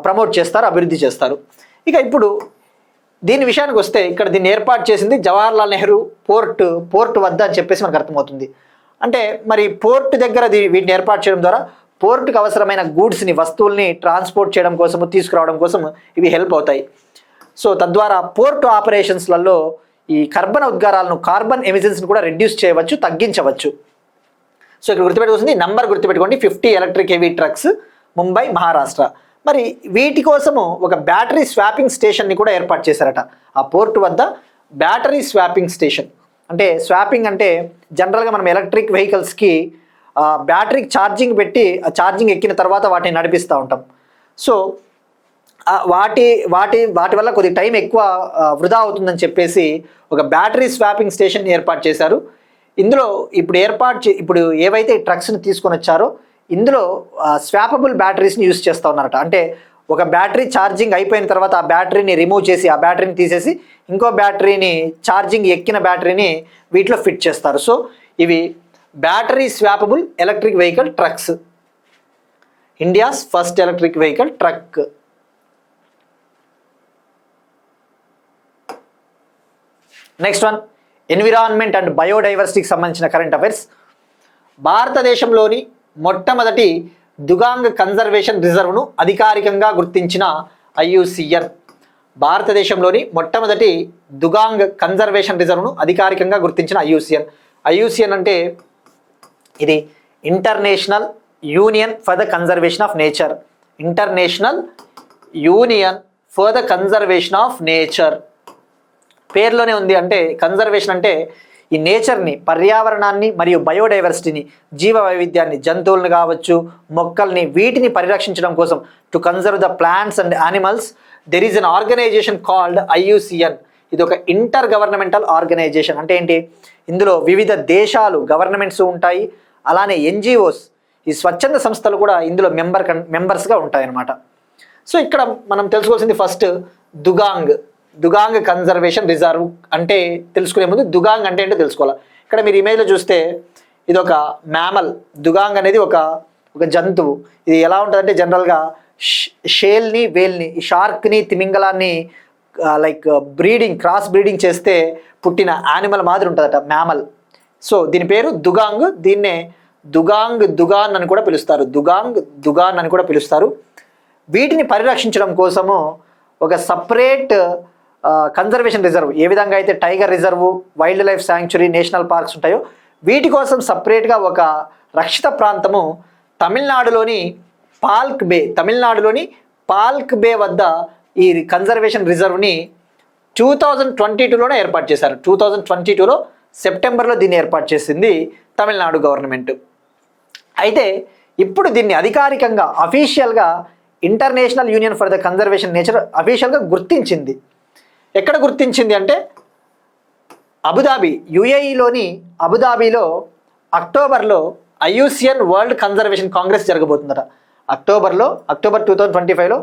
ప్రమోట్ చేస్తారు, అభివృద్ధి చేస్తారు. ఇక ఇప్పుడు దీని విషయానికి వస్తే ఇక్కడ దీన్ని ఏర్పాటు చేసింది జవహర్లాల్ నెహ్రూ పోర్ట్ వద్ద అని చెప్పేసి మనకు అర్థమవుతుంది. అంటే మరి పోర్ట్ దగ్గర వీటిని ఏర్పాటు చేయడం ద్వారా పోర్టుకు అవసరమైన గూడ్స్ని, వస్తువుల్ని ట్రాన్స్పోర్ట్ చేయడం కోసము, తీసుకురావడం కోసం ఇవి హెల్ప్ అవుతాయి. సో తద్వారా పోర్టు ఆపరేషన్స్లలో ఈ కార్బన్ ఎమిషన్స్ని కూడా రెడ్యూస్ చేయవచ్చు, తగ్గించవచ్చు. సో ఇక్కడ గుర్తుపెట్టుకోవాల్సింది నంబర్ గుర్తుపెట్టుకోండి, 50 electric heavy trucks, Mumbai, Maharashtra. మరి వీటి కోసము ఒక బ్యాటరీ స్వాపింగ్ స్టేషన్ని కూడా ఏర్పాటు చేశారట ఆ పోర్టు వద్ద. బ్యాటరీ స్వాపింగ్ స్టేషన్ అంటే, స్వాపింగ్ అంటే జనరల్గా మనం ఎలక్ట్రిక్ వెహికల్స్కి బ్యాటరీకి ఛార్జింగ్ పెట్టి ఆ ఛార్జింగ్ ఎక్కిన తర్వాత వాటిని నడిపిస్తూ ఉంటాం. సో వాటి వల్ల కొద్ది టైం ఎక్కువ వృధా అవుతుందని చెప్పేసి ఒక బ్యాటరీ స్వాపింగ్ స్టేషన్ ఏర్పాటు చేశారు. ఇందులో ఇప్పుడు ఏవైతే ట్రక్స్ని తీసుకొని వచ్చారో ఇందులో స్వాపబుల్ బ్యాటరీస్ని యూజ్ చేస్తూ ఉన్నారట. అంటే ఒక బ్యాటరీ ఛార్జింగ్ అయిపోయిన తర్వాత ఆ బ్యాటరీని రిమూవ్ చేసి, ఆ బ్యాటరీని తీసేసి ఇంకో బ్యాటరీని, ఛార్జింగ్ ఎక్కిన బ్యాటరీని వీటిలో ఫిట్ చేస్తారు. సో ఇవి battery swappable electric vehicle trucks, India's first electric vehicle truck. Next one, environment and బయోడైవర్సిటీకి సంబంధించిన కరెంట్ అఫైర్స్. భారతదేశంలోని మొట్టమొదటి దుగాంగ్ కన్జర్వేషన్ రిజర్వ్ను అధికారికంగా గుర్తించిన IUCN. భారతదేశంలోని మొట్టమొదటి దుగాంగ్ కన్జర్వేషన్ రిజర్వ్ను అధికారికంగా గుర్తించిన IUCN అంటే ఇది international union for the conservation of nature. పేర్లోనే ఉంది. అంటే కన్జర్వేషన్ అంటే ఈ నేచర్ని, పర్యావరణాన్ని మరియు బయోడైవర్సిటీని, జీవ వైవిధ్యాన్ని, జంతువులను కావచ్చు, మొక్కల్ని, వీటిని పరిరక్షించడం కోసం to conserve the plants and animals there is an organization called IUCN. ఇది ఒక ఇంటర్ గవర్నమెంటల్ ఆర్గనైజేషన్. అంటే ఏంటి, ఇందులో వివిధ దేశాలు గవర్నమెంట్స్ ఉంటాయి, అలానే NGOs, ఈ స్వచ్ఛంద సంస్థలు కూడా ఇందులో మెంబర్స్గా ఉంటాయన్నమాట. సో ఇక్కడ మనం తెలుసుకోవాల్సింది ఫస్ట్ దుగాంగ్ కన్జర్వేషన్ రిజర్వ్ అంటే తెలుసుకునే ముందు దుగాంగ్ అంటే ఏంటో తెలుసుకోవాలి. ఇక్కడ మీరు ఇమేజ్లో చూస్తే ఇది ఒక మ్యామల్. దుగాంగ్ అనేది ఒక జంతువు. ఇది ఎలా ఉంటుందంటే జనరల్గా షేల్ని, వేల్ని, ఈ షార్క్ని, తిమింగలాన్ని క్రాస్ బ్రీడింగ్ చేస్తే పుట్టిన యానిమల్ మాదిరి ఉంటుందట మ్యామల్. సో దీని పేరు దుగాంగ్. దీన్నే దుగాన్ అని కూడా పిలుస్తారు. దుగాన్ అని కూడా పిలుస్తారు. వీటిని పరిరక్షించడం కోసము ఒక సపరేట్ కన్జర్వేషన్ రిజర్వ్, ఏ విధంగా అయితే tiger reserve, wild life sanctuary, national parks ఉంటాయో వీటి కోసం సపరేట్గా ఒక రక్షిత ప్రాంతము తమిళనాడులోని పాల్క్ బే వద్ద ఈ కన్జర్వేషన్ రిజర్వ్ని 2022లోనే ఏర్పాటు చేశారు. 2022లో సెప్టెంబర్లో దీన్ని ఏర్పాటు చేసింది తమిళనాడు గవర్నమెంట్. అయితే ఇప్పుడు దీన్ని అధికారికంగా అఫీషియల్గా international union for the conservation nature అఫీషియల్గా గుర్తించింది. ఎక్కడ గుర్తించింది అంటే అబుదాబి, UAEలోని అబుదాబిలో అక్టోబర్లో ఐయుసిఎన్ వరల్డ్ కన్జర్వేషన్ కాంగ్రెస్ జరగబోతుందట. అక్టోబర్ 2025లో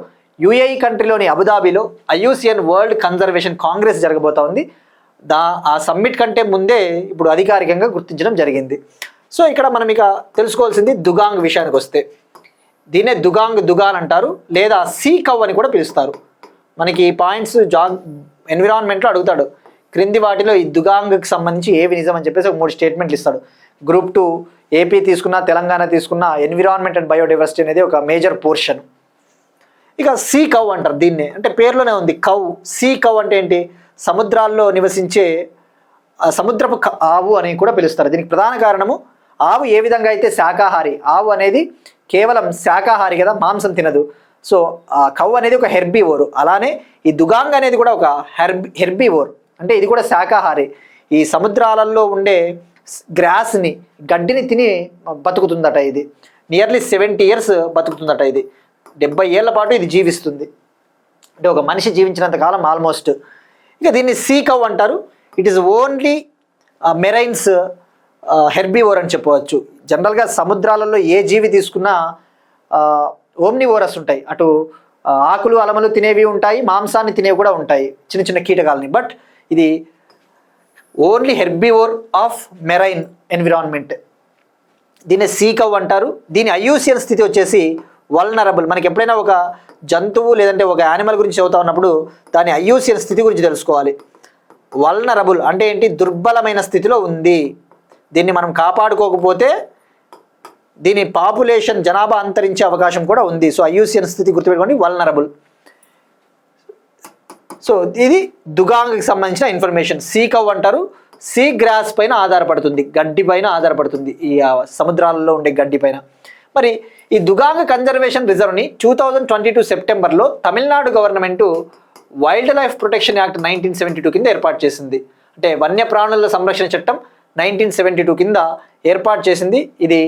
యుఏఈ కంట్రీలోని అబుదాబిలో ఐయుసిఎన్ వరల్డ్ కన్జర్వేషన్ కాంగ్రెస్ జరగబోతా ఉంది. ఆ సమ్మిట్ కంటే ముందే ఇప్పుడు అధికారికంగా గుర్తించడం జరిగింది. సో ఇక్కడ మనం ఇక తెలుసుకోవాల్సింది దుగాంగ్ విషయానికి వస్తే, దీన్నే దుగాన్ అంటారు, లేదా సీ కవ్ అని కూడా పిలుస్తారు. మనకి ఈ పాయింట్స్ ఎన్విరాన్మెంట్లో అడుగుతాడు, క్రింది వాటిలో ఈ దుగాంగ్కి సంబంధించి ఏవి నిజం అని చెప్పేసి ఒక 3 స్టేట్మెంట్లు ఇస్తాడు. గ్రూప్ 2 ఏపీ తీసుకున్నా తెలంగాణ తీసుకున్నా ఎన్విరాన్మెంట్ అండ్ బయోడైవర్సిటీ అనేది ఒక మేజర్ పోర్షన్. ఇక సీ కవ్ అంటారు దీన్నే, అంటే పేరులోనే ఉంది కవ్. సీ కవ్ అంటే ఏంటి? సముద్రాల్లో నివసించే సముద్రపు ఆవు అని కూడా పిలుస్తారు. దీనికి ప్రధాన కారణము, ఆవు ఏ విధంగా అయితే శాకాహారి, ఆవు అనేది కేవలం శాకాహారి కదా, మాంసం తినదు. సో కవ్ అనేది ఒక హెర్బీవోర్. అలానే ఈ దుగాంగ్ అనేది కూడా ఒక హెర్బీవోర్, అంటే ఇది కూడా శాకాహారి. ఈ సముద్రాలలో ఉండే గ్రాస్ని, గడ్డిని తిని బతుకుతుందట. ఇది నియర్లీ 70 years బతుకుతుందట. ఇది 70 ఏళ్ల పాటు ఇది జీవిస్తుంది, అంటే ఒక మనిషి జీవించినంత కాలం ఆల్మోస్ట్. ఇక దీన్ని సీ కవ్ అంటారు. ఇట్ ఈస్ ఓన్లీ మెరైన్స్ హెర్బీవోర్ అని చెప్పవచ్చు. జనరల్గా సముద్రాలలో ఏ జీవి తీసుకున్నా ఓమ్నివోరస్ ఉంటాయి. అటు ఆకులు అలమలు తినేవి ఉంటాయి, మాంసాన్ని తినేవి కూడా ఉంటాయి, చిన్న చిన్న కీటకాలని. బట్ ఇది ఓన్లీ హెర్బీవోర్ ఆఫ్ మెరైన్ ఎన్విరాన్మెంట్. దీన్ని సీ కవ్ అంటారు. దీని ఐయుసిఎన్ స్థితి వచ్చేసి వల్నరబుల్. మనకి ఎప్పుడైనా ఒక జంతువు లేదంటే ఒక యానిమల్ గురించి చదువుతా ఉన్నప్పుడు దాని ఐయుసిఎన్ స్థితి గురించి తెలుసుకోవాలి. వల్నరబుల్ అంటే ఏంటి? దుర్బలమైన స్థితిలో ఉంది. దీన్ని మనం కాపాడుకోకపోతే దీని పాపులేషన్, జనాభా అంతరించే అవకాశం కూడా ఉంది. సో ఐయుసిఎన్ స్థితి గుర్తుపెట్టుకోండి, వల్నరబుల్. సో ఇది దుగాంగ్కి సంబంధించిన ఇన్ఫర్మేషన్. సీ కవ్ అంటారు. సీ గ్రాస్ పైన ఆధారపడుతుంది, గడ్డి పైన ఆధారపడుతుంది, ఈ సముద్రాలలో ఉండే గడ్డి పైన. మరి ఈ దుగాంగ్ కన్జర్వేషన్ రిజర్వ్ని 2022 సెప్టెంబర్లో Tamil Nadu government wild life protection act 1972 కింద ఏర్పాటు చేసింది. అంటే వన్యప్రాణుల సంరక్షణ చట్టం 1972 కింద ఏర్పాటు చేసింది. ఇది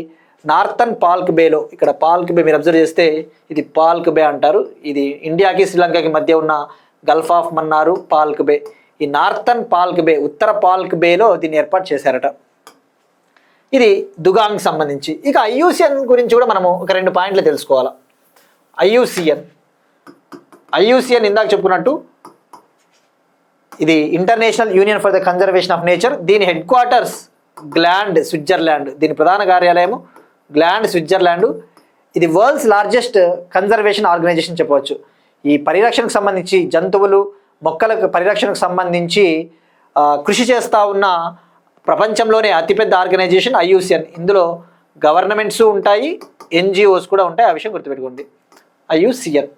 నార్థన్ పాల్క్ బేలో, ఇక్కడ పాల్క్ బే మీరు అబ్జర్వ్ చేస్తే ఇది పాల్క్ బే అంటారు. ఇది ఇండియాకి శ్రీలంకకి మధ్య ఉన్న గల్ఫ్ ఆఫ్ మన్నార్, పాల్క్ బే. ఈ నార్థన్ పాల్క్ బే, ఉత్తర పాల్క్ బేలో దీన్ని ఏర్పాటు చేశారట. ఇది దుగాంగ్ సంబంధించి. ఇక ఐయుసిఎన్ గురించి కూడా మనము ఒక 2 పాయింట్లు తెలుసుకోవాలి. ఐయుసిఎన్ ఇందాక చెప్పుకున్నట్టు ఇది international union for the conservation of nature. దీని హెడ్ క్వార్టర్స్ గ్లాండ్, స్విట్జర్లాండ్. దీని ప్రధాన కార్యాలయము గ్లాండ్, స్విట్జర్లాండ్. ఇది వరల్డ్స్ లార్జెస్ట్ కన్జర్వేషన్ ఆర్గనైజేషన్ చెప్పవచ్చు. ఈ పరిరక్షణకు సంబంధించి, జంతువులు మొక్కల పరిరక్షణకు సంబంధించి కృషి చేస్తూ ఉన్న ప్రపంచంలోనే అతిపెద్ద ఆర్గనైజేషన్ ఐయుసిఎన్. ఇందులో గవర్నమెంట్స్ ఉంటాయి, ఎన్జిఓస్ కూడా ఉంటాయి. ఆ విషయం గుర్తుపెట్టుకోండి. ఐయుసిఎన్.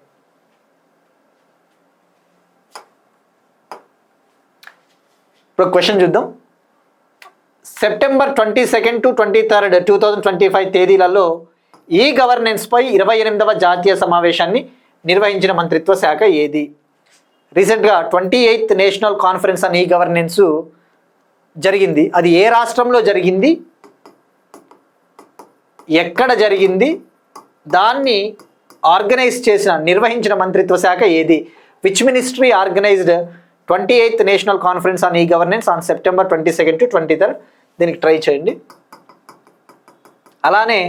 ఇప్పుడు క్వశ్చన్ చూద్దాం. సెప్టెంబర్ 22 to 23, 2025 తేదీలలో ఈ గవర్నెన్స్పై 28వ జాతీయ సమావేశాన్ని నిర్వహించిన మంత్రిత్వ శాఖ ఏది? రీసెంట్గా 28th national conference on e governance జరిగింది. అది ఏ రాష్ట్రంలో జరిగింది, ఎక్కడ జరిగింది, దాన్ని ఆర్గనైజ్ చేసిన, నిర్వహించిన మంత్రిత్వ శాఖ ఏది? Which ministry organised 28th national conference on e governance on September 22 to 23? దీనికి ట్రై చేయండి. అలానే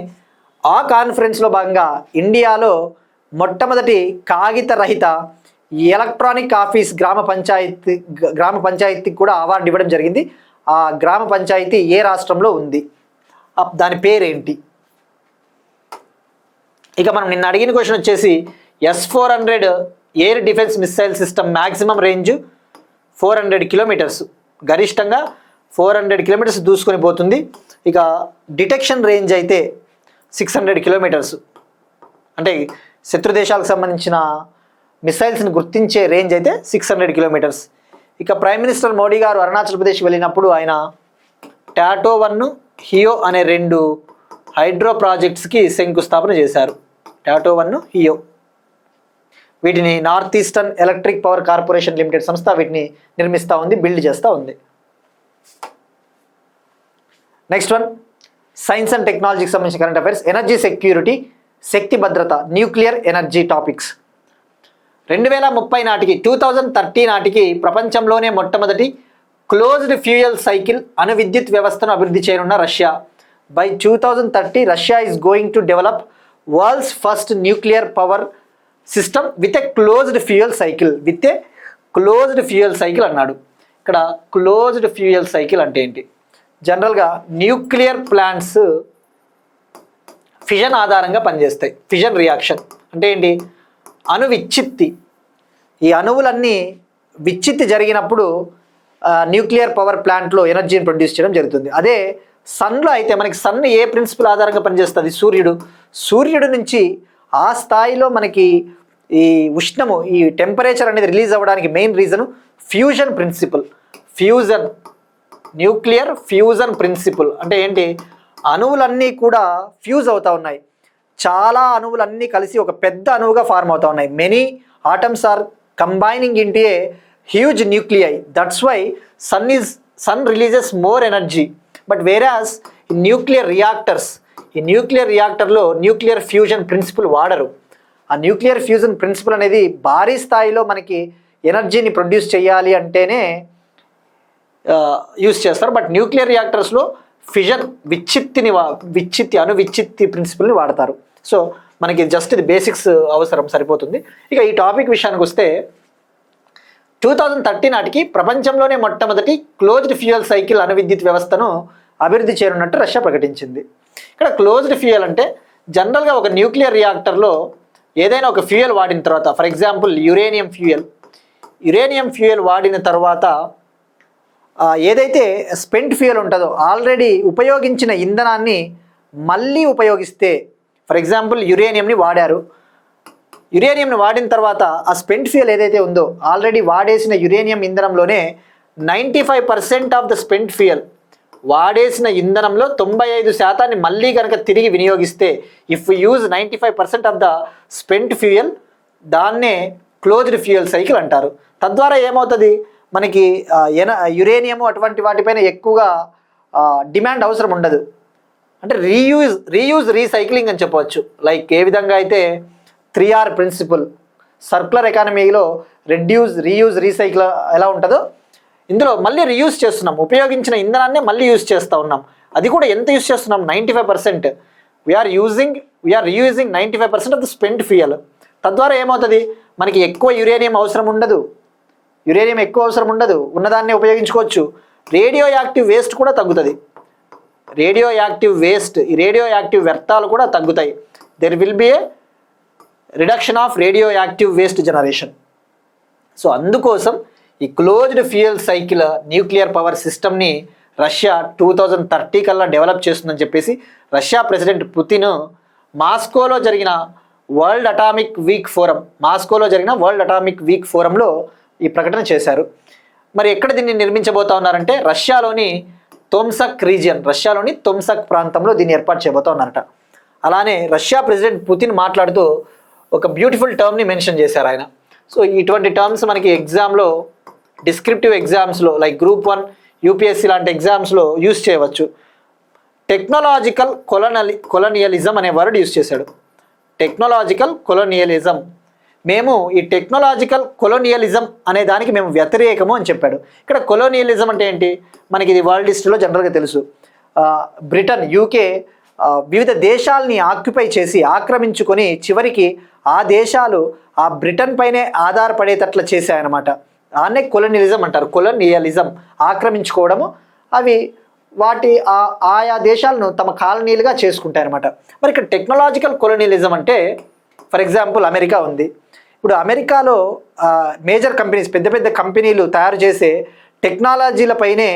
ఆ కాన్ఫరెన్స్లో భాగంగా ఇండియాలో మొట్టమొదటి కాగిత రహిత ఎలక్ట్రానిక్ ఆఫీస్ గ్రామ పంచాయతీకి కూడా అవార్డు ఇవ్వడం జరిగింది. ఆ గ్రామ పంచాయతీ ఏ రాష్ట్రంలో ఉంది, దాని పేరేంటి? ఇక మనం నిన్న అడిగిన క్వశ్చన్ వచ్చేసి S-400 air defence missile system maximum range 400 kilometers, గరిష్టంగా 400 kilometers దూసుకొని పోతుంది. ఇక డిటెక్షన్ రేంజ్ అయితే 600 kilometers, అంటే శత్రు దేశాలకు సంబంధించిన మిసైల్స్ని గుర్తించే రేంజ్ అయితే 600 kilometers. ఇక ప్రైమ్ మినిస్టర్ మోడీ గారు అరుణాచల్ ప్రదేశ్ వెళ్ళినప్పుడు ఆయన టాటో 1, హియో అనే 2 హైడ్రో ప్రాజెక్ట్స్కి శంకుస్థాపన చేశారు. టాటో 1, హియో. వీటిని north eastern electric power corporation limited సంస్థ వీటిని నిర్మిస్తూ ఉంది, బిల్డ్ చేస్తూ ఉంది. నెక్స్ట్ వన్, సైన్స్ అండ్ టెక్నాలజీకి సంబంధించిన కరెంట్ అఫైర్స్. ఎనర్జీ సెక్యూరిటీ, శక్తి భద్రత, న్యూక్లియర్ ఎనర్జీ టాపిక్స్. 2030 నాటికి, 2030 నాటికి ప్రపంచంలోనే మొట్టమొదటి క్లోజ్డ్ ఫ్యూయల్ సైకిల్ అణు విద్యుత్ వ్యవస్థను అభివృద్ధి చేయనున్న Russia. By 2030 Russia is going to develop world's first nuclear power system with a closed fuel cycle అన్నాడు. ఇక్కడ క్లోజ్డ్ ఫ్యూయల్ సైకిల్ అంటే ఏంటి? జనరల్గా న్యూక్లియర్ ప్లాంట్స్ ఫిజన్ ఆధారంగా పనిచేస్తాయి. ఫిజన్ రియాక్షన్ అంటే ఏంటి? అణు విచ్చిత్తి. ఈ అణువులన్నీ విచ్చిత్తి జరిగినప్పుడు న్యూక్లియర్ పవర్ ప్లాంట్లో ఎనర్జీని ప్రొడ్యూస్ చేయడం జరుగుతుంది. అదే సన్లో అయితే మనకి సన్ ఏ ప్రిన్సిపల్ ఆధారంగా పనిచేస్తుంది? సూర్యుడు నుంచి ఆ స్థాయిలో మనకి ఈ ఉష్ణము, ఈ టెంపరేచర్ అనేది రిలీజ్ అవ్వడానికి main reason nuclear fusion principle. అంటే ఏంటి? అణువులన్నీ కూడా ఫ్యూజ్ అవుతూ ఉన్నాయి. చాలా అణువులన్నీ కలిసి ఒక పెద్ద అణువుగా ఫార్మ్ అవుతూ ఉన్నాయి. Many atoms are combining into a huge nuclei. That's why sun releases more energy. But whereas ఈ న్యూక్లియర్ రియాక్టర్లో న్యూక్లియర్ ఫ్యూజన్ ప్రిన్సిపల్ వాడరు. ఆ న్యూక్లియర్ ఫ్యూజన్ ప్రిన్సిపల్ అనేది భారీ స్థాయిలో మనకి ఎనర్జీని ప్రొడ్యూస్ చేయాలి అంటేనే యూస్ చేస్తారు. బట్ న్యూక్లియర్ రియాక్టర్స్లో ఫిజన్ అణు విచ్చిత్తి ప్రిన్సిపల్ని వాడతారు. సో మనకి జస్ట్ ఇది బేసిక్స్ అవసరం, సరిపోతుంది. ఇక ఈ టాపిక్ విషయానికి వస్తే 2030 నాటికి ప్రపంచంలోనే మొట్టమొదటి క్లోజ్డ్ ఫ్యూయల్ సైకిల్ అణు విద్యుత్ వ్యవస్థను అభివృద్ధి చేయనున్నట్టు రష్యా ప్రకటించింది. ఇక్కడ క్లోజ్డ్ ఫ్యూయల్ అంటే జనరల్గా ఒక న్యూక్లియర్ రియాక్టర్లో ఏదైనా ఒక ఫ్యూయల్ వాడిన తర్వాత, ఫర్ ఎగ్జాంపుల్ యురేనియం ఫ్యూయల్ వాడిన తర్వాత ఏదైతే స్పెంట్ ఫ్యూయల్ ఉంటుందో, ఆల్రెడీ ఉపయోగించిన ఇంధనాన్ని మళ్ళీ ఉపయోగిస్తే, ఫర్ ఎగ్జాంపుల్ యురేనియంని వాడిన తర్వాత ఆ స్పెంట్ ఫ్యూయల్ ఏదైతే ఉందో, ఆల్రెడీ వాడేసిన యురేనియం ఇంధనంలోనే 95% ఆఫ్ ద స్పెంట్ ఫ్యూయల్, వాడేసిన ఇంధనంలో 95% మళ్ళీ కనుక తిరిగి వినియోగిస్తే, if use 95% of the spent fuel, దాన్నే క్లోజ్డ్ ఫ్యూయల్ సైకిల్ అంటారు. తద్వారా ఏమవుతుంది? మనకి యురేనియము అటువంటి వాటిపైన ఎక్కువగా డిమాండ్ అవసరం ఉండదు. అంటే రీసైక్లింగ్ అని చెప్పవచ్చు. లైక్ ఏ విధంగా అయితే 3R ప్రిన్సిపల్ సర్క్యులర్ ఎకానమీలో రీయూజ్ రీసైకిల్ ఎలా ఉంటుందో, ఇందులో మళ్ళీ రీయూజ్ చేస్తున్నాం. ఉపయోగించిన ఇంధనాన్ని మళ్ళీ యూజ్ చేస్తూ ఉన్నాం. అది కూడా ఎంత యూజ్ చేస్తున్నాం? 95%. We're reusing 95% of the spent fuel. తద్వారా ఏమవుతుంది? మనకి ఎక్కువ యురేనియం అవసరం ఉండదు, ఉన్నదాన్నే ఉపయోగించుకోవచ్చు. రేడియో యాక్టివ్ వేస్ట్ కూడా తగ్గుతుంది. ఈ రేడియో యాక్టివ్ వ్యర్థాలు కూడా తగ్గుతాయి. There will be A reduction of radio active waste generation. So అందుకోసం ఈ closed fuel cycle nuclear power సిస్టమ్ని రష్యా 2030 కల్లా డెవలప్ చేస్తుందని చెప్పేసి రష్యా ప్రెసిడెంట్ పుతిన్ మాస్కోలో జరిగిన వరల్డ్ అటామిక్ వీక్ ఫోరంలో ఈ ప్రకటన చేశారు. మరి ఎక్కడ దీన్ని నిర్మించబోతా ఉన్నారంటే రష్యాలోని తొమ్సక్ ప్రాంతంలో దీన్ని ఏర్పాటు చేయబోతా ఉన్నారట. అలానే రష్యా ప్రెసిడెంట్ పుతిన్ మాట్లాడుతూ ఒక బ్యూటిఫుల్ టర్మ్ని మెన్షన్ చేశారు ఆయన. సో ఇటువంటి టర్మ్స్ మనకి ఎగ్జామ్లో, డిస్క్రిప్టివ్ ఎగ్జామ్స్లో లైక్ గ్రూప్ 1 యూపీఎస్సీ లాంటి ఎగ్జామ్స్లో యూస్ చేయవచ్చు. టెక్నాలజికల్ కొలోనియలిజం అనే వర్డ్ యూస్ చేశాడు. మేము ఈ టెక్నాలజికల్ కొలోనియలిజం అనే దానికి మేము వ్యతిరేకము అని చెప్పాడు. ఇక్కడ కొలోనియలిజం అంటే ఏంటి? మనకి ఇది వరల్డ్ హిస్టరీలో జనరల్గా తెలుసు. బ్రిటన్, యూకే వివిధ దేశాలని ఆక్యుపై చేసి, ఆక్రమించుకొని చివరికి ఆ దేశాలు ఆ బ్రిటన్ పైనే ఆధారపడేటట్లు చేశాయన్నమాట. దాన్నే కొలోనియలిజం అంటారు. ఆక్రమించుకోవడము, అవి ఆయా దేశాలను తమ కాలనీలుగా చేసుకుంటాయి అన్నమాట. మరి ఇక్కడ టెక్నాలజికల్ కొలోనియలిజం అంటే, ఫర్ ఎగ్జాంపుల్ అమెరికా ఉంది. ఇప్పుడు అమెరికాలో మేజర్ కంపెనీస్, పెద్ద కంపెనీలు తయారు చేసే టెక్నాలజీలపైనే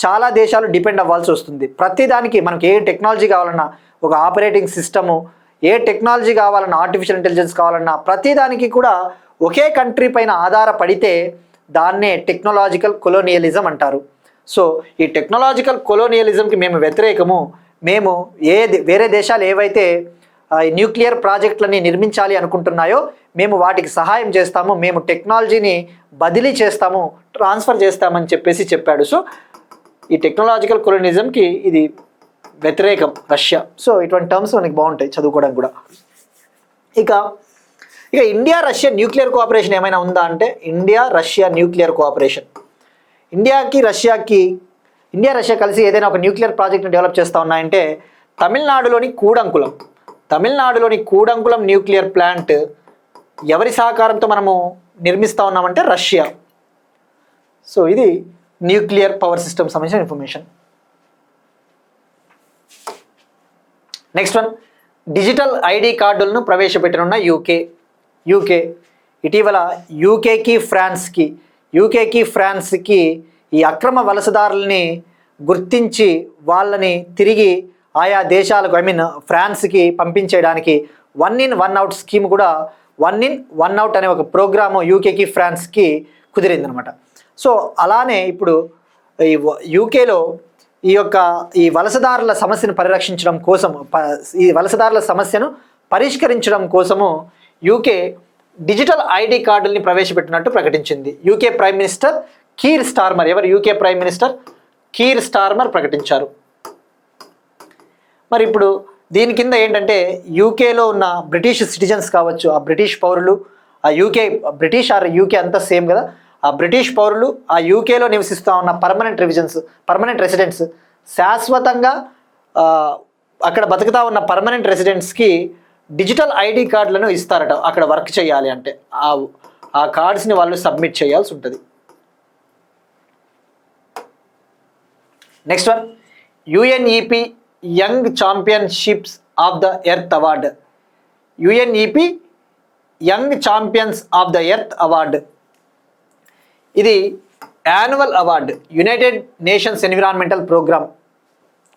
చాలా దేశాలు డిపెండ్ అవ్వాల్సి వస్తుంది. ప్రతిదానికి మనకి ఏ టెక్నాలజీ కావాలన్నా, ఒక ఆపరేటింగ్ సిస్టము, ఏ టెక్నాలజీ కావాలన్నా, ఆర్టిఫిషియల్ ఇంటెలిజెన్స్ కావాలన్నా, ప్రతిదానికి కూడా ఒకే కంట్రీ పైన ఆధారపడితే దాన్నే టెక్నాలజికల్ కొలోనియలిజం అంటారు. సో ఈ టెక్నాలజికల్ కొలోనియలిజంకి మేము వ్యతిరేకము. మేము వేరే దేశాలు ఏవైతే న్యూక్లియర్ ప్రాజెక్టులని నిర్మించాలి అనుకుంటున్నాయో మేము వాటికి సహాయం చేస్తాము, మేము టెక్నాలజీని బదిలీ చేస్తాము, ట్రాన్స్ఫర్ చేస్తామని చెప్పాడు. సో ఈ టెక్నాలజికల్ కొలోనియలిజంకి ఇది వ్యతిరేకం రష్యా. సో ఇటువంటి టర్మ్స్ మనకి బాగుంటాయి చదువుకోవడానికి కూడా. ఇక ఇండియా రష్యా న్యూక్లియర్ కోఆపరేషన్ ఏమైనా ఉందా అంటే, ఇండియాకి రష్యాకి ఇండియా రష్యా కలిసి ఏదైనా ఒక న్యూక్లియర్ ప్రాజెక్ట్ని డెవలప్ చేస్తూ ఉన్నాయంటే తమిళనాడులోని కూడంకులం న్యూక్లియర్ ప్లాంట్ ఎవరి సహకారంతో మనము నిర్మిస్తూ ఉన్నామంటే రష్యా. సో ఇది న్యూక్లియర్ పవర్ సిస్టమ్ సంబంధించిన information. Next one, digital ID కార్డులను ప్రవేశపెట్టనున్న యూకే ఇటీవల యూకేకి ఫ్రాన్స్కి ఈ అక్రమ వలసదారుల్ని గుర్తించి వాళ్ళని తిరిగి ఆయా దేశాలకు ఫ్రాన్స్కి పంపించేయడానికి 1 in 1 out స్కీమ్ కూడా 1 in 1 out అనే ఒక ప్రోగ్రాము యూకేకి ఫ్రాన్స్కి కుదిరిందనమాట. సో అలానే ఇప్పుడు ఈ యూకేలో ఈ వలసదారుల సమస్యను పరిరక్షించడం కోసం ఈ వలసదారుల సమస్యను పరిష్కరించడం కోసము యూకే డిజిటల్ ఐడి కార్డుల్ని ప్రవేశపెట్టినట్టు ప్రకటించింది. UK prime minister Keir Starmer ప్రకటించారు. మరి ఇప్పుడు దీని కింద ఏంటంటే యూకేలో ఉన్న బ్రిటిష్ సిటిజన్స్ కావచ్చు, ఆ బ్రిటిష్ పౌరులు, ఆ బ్రిటిష్ అంతా సేమ్ కదా, ఆ బ్రిటిష్ పౌరులు, ఆ యూకేలో నివసిస్తూ ఉన్న పర్మనెంట్ రెసిడెంట్స్, శాశ్వతంగా అక్కడ బతుకుతా ఉన్న పర్మనెంట్ రెసిడెంట్స్కి డిజిటల్ ఐడి కార్డులను ఇస్తారట. అక్కడ వర్క్ చేయాలి అంటే ఆ కార్డ్స్ని వాళ్ళు సబ్మిట్ చేయాల్సి ఉంటుంది. Next one, UNEP young championships of the earth award. UNEP young champions of the earth award ఇది annual award, united nations environmental programme.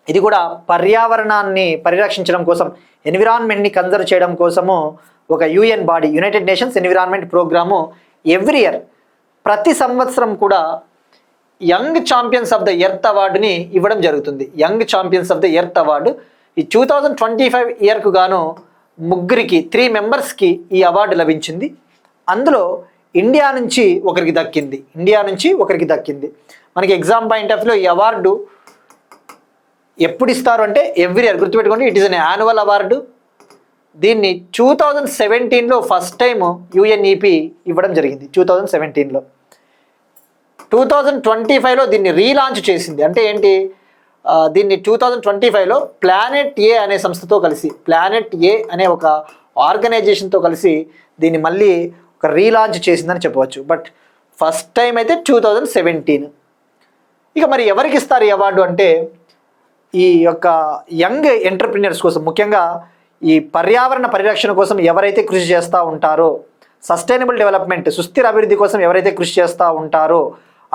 ఇది కూడా పర్యావరణాన్ని పరిరక్షించడం కోసం, ఎన్విరాన్మెంట్ని కన్జర్వ్ చేయడం కోసము ఒక UN body, United Nations environment programme every year ప్రతి సంవత్సరం కూడా young champions of the earth అవార్డుని ఇవ్వడం జరుగుతుంది. Young champions of the earth award ఈ 2025 ఇయర్కు గాను 3 మెంబర్స్కి ఈ అవార్డు లభించింది. అందులో ఇండియా నుంచి ఒకరికి దక్కింది. మనకి ఎగ్జామ్ పాయింట్ ఆఫ్ వ్యూలో ఈ అవార్డు ఎప్పుడు ఇస్తారు అంటే ఎవ్రీ ఇయర్, గుర్తుపెట్టుకోండి, it is an annual award. దీన్ని 2017లో ఫస్ట్ టైం యుఎన్ఈపి ఇవ్వడం జరిగింది. 2017లో 2025లో దీన్ని రీలాంచ్ చేసింది. అంటే ఏంటి, దీన్ని 2025లో ప్లానెట్ ఏ అనే సంస్థతో కలిసి, ప్లానెట్ ఏ అనే ఒక ఆర్గనైజేషన్తో కలిసి దీన్ని మళ్ళీ ఒక రీలాంచ్ చేసిందని చెప్పవచ్చు. బట్ ఫస్ట్ టైం అయితే 2017. ఇక మరి ఎవరికి ఇస్తారు ఈ అవార్డు అంటే ఈ యొక్క యంగ్ ఎంటర్ప్రినర్స్ కోసం, ముఖ్యంగా ఈ పర్యావరణ పరిరక్షణ కోసం ఎవరైతే కృషి చేస్తూ ఉంటారో, సస్టైనబుల్ డెవలప్మెంట్, సుస్థిర అభివృద్ధి కోసం ఎవరైతే కృషి చేస్తూ ఉంటారో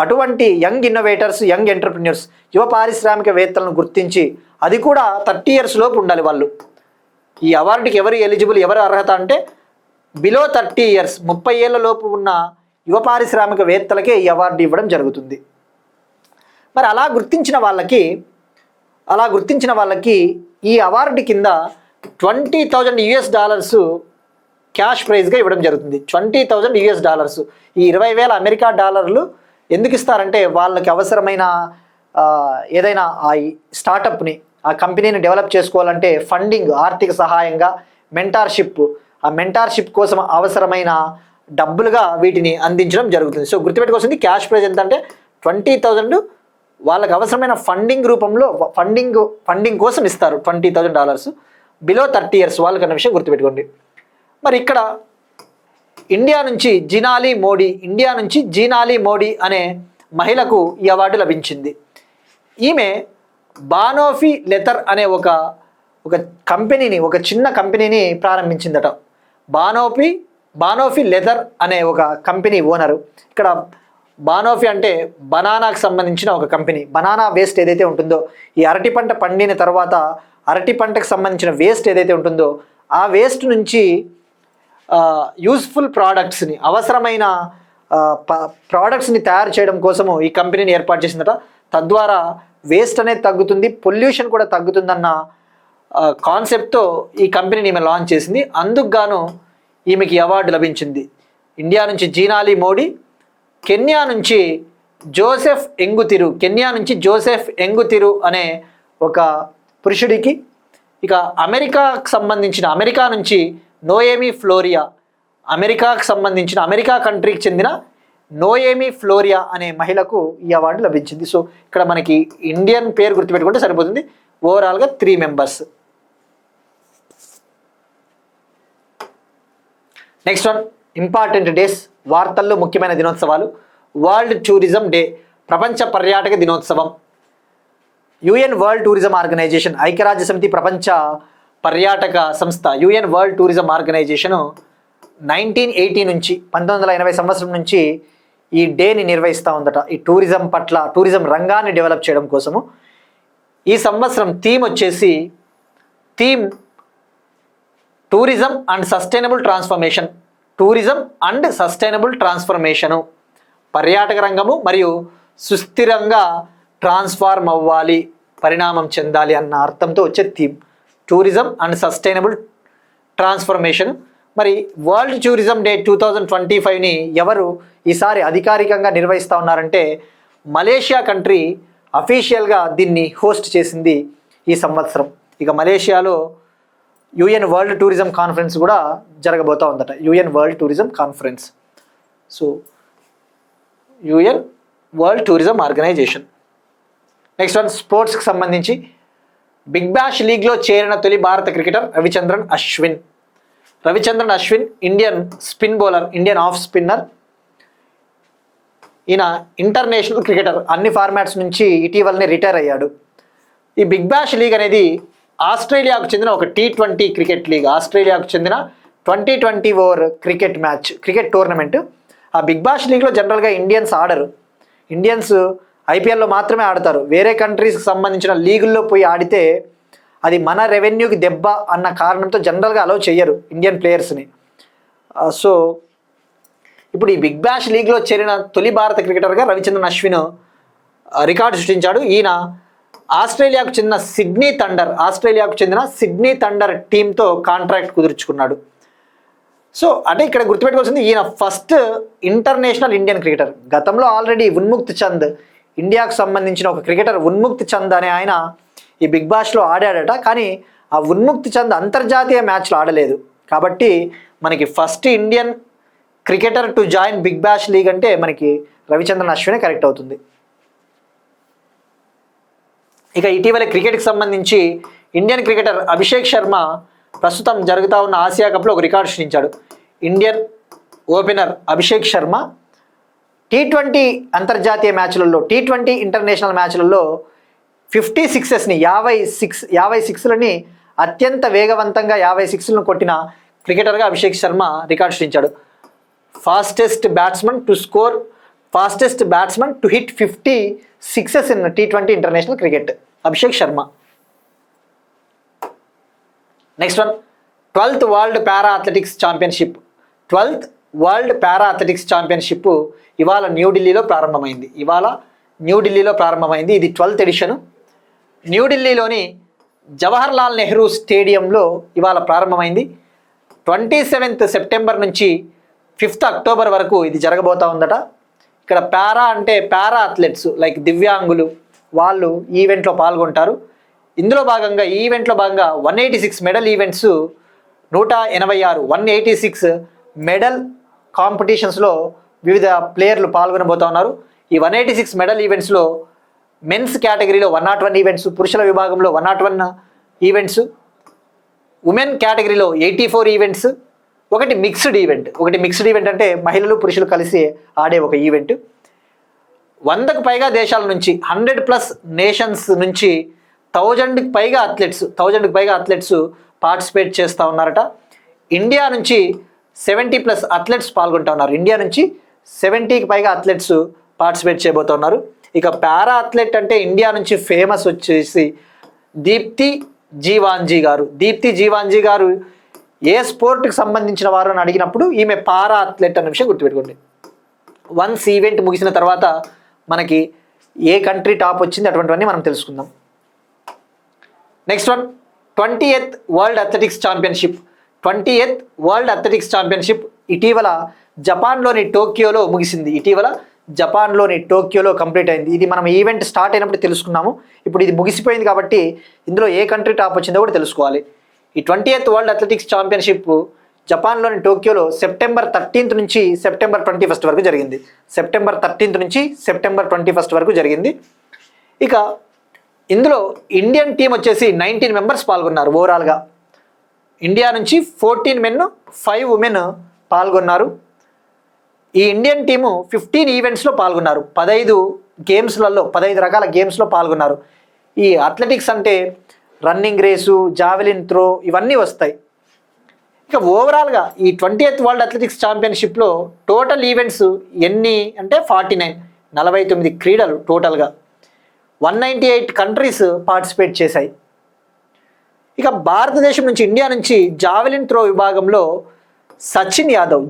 అటువంటి యంగ్ ఇన్నోవేటర్స్, యంగ్ ఎంటర్ప్రినర్స్, యువ పారిశ్రామికవేత్తలను గుర్తించి, అది కూడా 30 years లోపు ఉండాలి వాళ్ళు. ఈ అవార్డుకి ఎవరు ఎలిజిబుల్, ఎవరు అర్హత అంటే బిలో 30 years, 30 ఏళ్ల లోపు ఉన్న యువ పారిశ్రామికవేత్తలకే ఈ అవార్డు ఇవ్వడం జరుగుతుంది. మరి అలా గుర్తించిన వాళ్ళకి ఈ అవార్డు కింద $20,000 క్యాష్ ప్రైజ్గా ఇవ్వడం జరుగుతుంది. $20,000. ఈ 20,000 అమెరికా డాలర్లు ఎందుకు ఇస్తారంటే వాళ్ళకి అవసరమైన ఏదైనా ఆ స్టార్టప్ని, ఆ కంపెనీని డెవలప్ చేసుకోవాలంటే ఫండింగ్, ఆర్థిక సహాయంగా, మెంటార్షిప్ కోసం అవసరమైన డబ్బులుగా వీటిని అందించడం జరుగుతుంది. సో గుర్తుపెట్టుకోవాల్సింది క్యాష్ ప్రైజ్ ఎంత అంటే 20,000 వాళ్ళకి అవసరమైన ఫండింగ్ రూపంలో ఫండింగ్ కోసం ఇస్తారు. $20,000 బిలో 30 years వాళ్ళకన్న విషయం గుర్తుపెట్టుకోండి. మరి ఇక్కడ ఇండియా నుంచి జీనాలి మోడీ అనే మహిళకు ఈ అవార్డు లభించింది. ఈమె బానోఫీ లెదర్ అనే ఒక కంపెనీని, ఒక చిన్న కంపెనీని ప్రారంభించిందట. బానోఫీ లెదర్ అనే ఒక కంపెనీ ఓనరు. ఇక్కడ బానోఫీ అంటే బనానాకు సంబంధించిన ఒక కంపెనీ. బనానా వేస్ట్ ఏదైతే ఉంటుందో, ఈ అరటి పంట పండిన తర్వాత అరటి పంటకు సంబంధించిన వేస్ట్ ఏదైతే ఉంటుందో ఆ వేస్ట్ నుంచి యూస్ఫుల్ ప్రోడక్ట్స్ని, అవసరమైన ప్రోడక్ట్స్ని తయారు చేయడం కోసము ఈ కంపెనీని ఏర్పాటు చేసిందట. తద్వారా వేస్ట్ అనేది తగ్గుతుంది, పొల్యూషన్ కూడా తగ్గుతుందన్న కాన్సెప్ట్తో ఈ కంపెనీని ఈమె లాంచ్ చేసింది. అందుకు గాను ఈమెకి అవార్డు లభించింది. ఇండియా నుంచి జీనాలి మోడీ, కెన్యా నుంచి జోసెఫ్ ఎంగుతిరు అనే ఒక పురుషుడికి, ఇక అమెరికా నుంచి నోయేమి ఫ్లోరియా, అమెరికా కంట్రీకి చెందిన నోయేమి ఫ్లోరియా అనే మహిళకు ఈ అవార్డు లభించింది. సో ఇక్కడ మనకి ఇండియన్ పేరు గుర్తుపెట్టుకుంటే సరిపోతుంది. ఓవరాల్గా 3 members. Next one, important days, వార్తల్లో ముఖ్యమైన దినోత్సవాలు. వరల్డ్ టూరిజం డే, ప్రపంచ పర్యాటక దినోత్సవం. యుఎన్ వరల్డ్ టూరిజం ఆర్గనైజేషన్, ఐక్యరాజ్య సమితి ప్రపంచ పర్యాటక సంస్థ యుఎన్ వరల్డ్ టూరిజం ఆర్గనైజేషన్ 1980 నుంచి 1980 సంవత్సరం నుంచి ఈ డేని నిర్వహిస్తూ ఉందట. ఈ టూరిజం పట్ల, టూరిజం రంగాన్ని డెవలప్ చేయడం కోసము. ఈ సంవత్సరం థీమ్ వచ్చేసి tourism and sustainable transformation. Tourism and sustainable transformation, పర్యాటక రంగము మరియు సుస్థిరంగా ట్రాన్స్ఫార్మ్ అవ్వాలి, పరిణామం చెందాలి అన్న అర్థంతో వచ్చే theme tourism and sustainable transformation. మరి వరల్డ్ టూరిజం డే 2025ని ఎవరు ఈసారి అధికారికంగా నిర్వహిస్తూ ఉన్నారంటే మలేషియా కంట్రీ అఫీషియల్గా దీన్ని హోస్ట్ చేసింది ఈ సంవత్సరం. ఇక మలేషియాలో యుఎన్ వరల్డ్ టూరిజం కాన్ఫరెన్స్ కూడా జరగబోతూ ఉందట, UN world tourism conference. So UN world tourism organisation. Next one, స్పోర్ట్స్కి సంబంధించి బిగ్ బ్యాష్ లీగ్లో చేరిన తొలి భారత cricketer Ravichandran Ashwin. Indian spin bowler, Indian off spinner. ఈయన ఇంటర్నేషనల్ క్రికెటర్, అన్ని ఫార్మాట్స్ నుంచి ఇటీవలనే రిటైర్ అయ్యాడు. ఈ బిగ్ బ్యాష్ లీగ్ అనేది ఆస్ట్రేలియాకు చెందిన ఒక T20 క్రికెట్ లీగ్. ఆస్ట్రేలియాకు చెందిన 2020 ఓవర్ క్రికెట్ టోర్నమెంట్. ఆ బిగ్ బ్యాష్ లీగ్లో జనరల్గా ఇండియన్స్ ఆడరు. ఇండియన్స్ ఐపీఎల్లో మాత్రమే ఆడతారు. వేరే కంట్రీస్కి సంబంధించిన లీగుల్లో పోయి ఆడితే అది మన రెవెన్యూకి దెబ్బ అన్న కారణంతో జనరల్గా అలౌ చేయరు ఇండియన్ ప్లేయర్స్ని. సో ఇప్పుడు ఈ బిగ్ బ్యాష్ లీగ్లో చేరిన తొలి భారత క్రికెటర్గా రవిచంద్రన్ అశ్విన్ రికార్డు సృష్టించాడు. ఈయన ఆస్ట్రేలియాకు చెందిన సిడ్నీ థండర్ టీంతో కాంట్రాక్ట్ కుదుర్చుకున్నాడు. సో అంటే ఇక్కడ గుర్తుపెట్టుకోవాల్సింది, ఈయన ఫస్ట్ ఇంటర్నేషనల్ ఇండియన్ క్రికెటర్. గతంలో ఆల్రెడీ ఉన్ముక్త్ చంద్, ఇండియాకు సంబంధించిన ఒక క్రికెటర్ ఉన్ముక్త్ చంద్ అనే ఆయన ఈ బిగ్ బాష్లో ఆడాడట. కానీ ఆ ఉన్ముక్త్ చంద్ అంతర్జాతీయ మ్యాచ్లో ఆడలేదు. కాబట్టి మనకి first Indian cricketer to join Big Bash League అంటే మనకి రవిచంద్రన్ అశ్వినే కరెక్ట్ అవుతుంది. ఇక ఇటీవల క్రికెట్కి సంబంధించి ఇండియన్ క్రికెటర్ అభిషేక్ శర్మ ప్రస్తుతం జరుగుతూ ఉన్న ఆసియా కప్లో ఒక రికార్డు సృష్టించాడు. Indian opener Abhishek Sharma T20 అంతర్జాతీయ మ్యాచ్లలో, T20 ఇంటర్నేషనల్ మ్యాచ్లలో 56ని 56లని అత్యంత వేగవంతంగా 56లను కొట్టిన క్రికెటర్గా అభిషేక్ శర్మ రికార్డు సృష్టించాడు. Fastest batsman to hit 56 in T20 international cricket, Abhishek Sharma. Next one, 12th world para athletics championship ఇవాళ న్యూఢిల్లీలో ప్రారంభమైంది. ఇది 12th ఎడిషన్. న్యూఢిల్లీలోని జవహర్ లాల్ నెహ్రూ స్టేడియంలో ఇవాళ ప్రారంభమైంది. 27th సెప్టెంబర్ నుంచి 5th అక్టోబర్ వరకు ఇది జరగబోతూ ఉందట. ఇక్కడ పారా అంటే పారా అథ్లెట్స్ లైక్ దివ్యాంగులు, వాళ్ళు ఈవెంట్లో పాల్గొంటారు. ఇందులో భాగంగా 186 మెడల్ ఈవెంట్స్, 186 మెడల్ కాంపిటీషన్స్లో వివిధ ప్లేయర్లు పాల్గొనబోతూ ఉన్నారు. ఈ 186 మెడల్ ఈవెంట్స్లో మెన్స్ కేటగిరీలో 101 ఈవెంట్స్, పురుషుల విభాగంలో 101 ఈవెంట్స్, ఉమెన్ కేటగిరీలో 84 ఈవెంట్స్, ఒకటి మిక్స్డ్ ఈవెంట్ అంటే మహిళలు పురుషులు కలిసి ఆడే ఒక ఈవెంట్. 100కు పైగా దేశాల నుంచి, 100+ నేషన్స్ నుంచి 1000కి పైగా అథ్లెట్స్ పార్టిసిపేట్ చేస్తూ ఉన్నారట. ఇండియా నుంచి 70+ అథ్లెట్స్ పాల్గొంటూ ఉన్నారు. ఇండియా నుంచి 70కి పైగా అథ్లెట్స్ పార్టిసిపేట్ చేయబోతున్నారు. ఇక పారా అథ్లెట్ అంటే ఇండియా నుంచి ఫేమస్ వచ్చేసి దీప్తి జీవాంజీ గారు ఏ స్పోర్ట్కి సంబంధించిన వారు అని అడిగినప్పుడు ఈమె పారా అథ్లెట్ అన్న విషయం గుర్తుపెట్టుకోండి. వన్స్ ఈవెంట్ ముగిసిన తర్వాత మనకి ఏ కంట్రీ టాప్ వచ్చింది అటువంటివన్నీ మనం తెలుసుకుందాం. Next one, 20th world athletics championship ఇటీవల జపాన్లోని టోక్యోలో ముగిసింది. కంప్లీట్ అయింది. ఇది మనం ఈవెంట్ స్టార్ట్ అయినప్పుడు తెలుసుకున్నాము. ఇప్పుడు ఇది ముగిసిపోయింది కాబట్టి ఇందులో ఏ కంట్రీ టాప్ వచ్చిందో కూడా తెలుసుకోవాలి. ఈ 20th వరల్డ్ అథ్లెటిక్స్ ఛాంపియన్షిప్ జపాన్లోని టోక్యోలో సెప్టెంబర్ 13th నుంచి సెప్టెంబర్ 21st వరకు జరిగింది. సెప్టెంబర్ 13th నుంచి సెప్టెంబర్ 21st వరకు జరిగింది. ఇక ఇందులో ఇండియన్ టీం వచ్చేసి 19 మెంబర్స్ పాల్గొన్నారు. ఓవరాల్గా ఇండియా నుంచి 14 మెన్ 5 ఉమెన్ పాల్గొన్నారు. ఈ ఇండియన్ టీము 15 ఈవెంట్స్లో పాల్గొన్నారు. 15 రకాల గేమ్స్లో పాల్గొన్నారు. ఈ అథ్లెటిక్స్ అంటే రన్నింగ్ రేసు, జావెలిన్ త్రో ఇవన్నీ వస్తాయి. ఇక ఓవరాల్గా ఈ 20th వరల్డ్ అథ్లెటిక్స్ ఛాంపియన్షిప్లో టోటల్ ఈవెంట్స్ ఎన్ని అంటే 49 క్రీడలు టోటల్గా 198 కంట్రీస్ పార్టిసిపేట్ చేశాయి. ఇక భారతదేశం నుంచి ఇండియా నుంచి జావెలిన్ త్రో విభాగంలో సచిన్ యాదవ్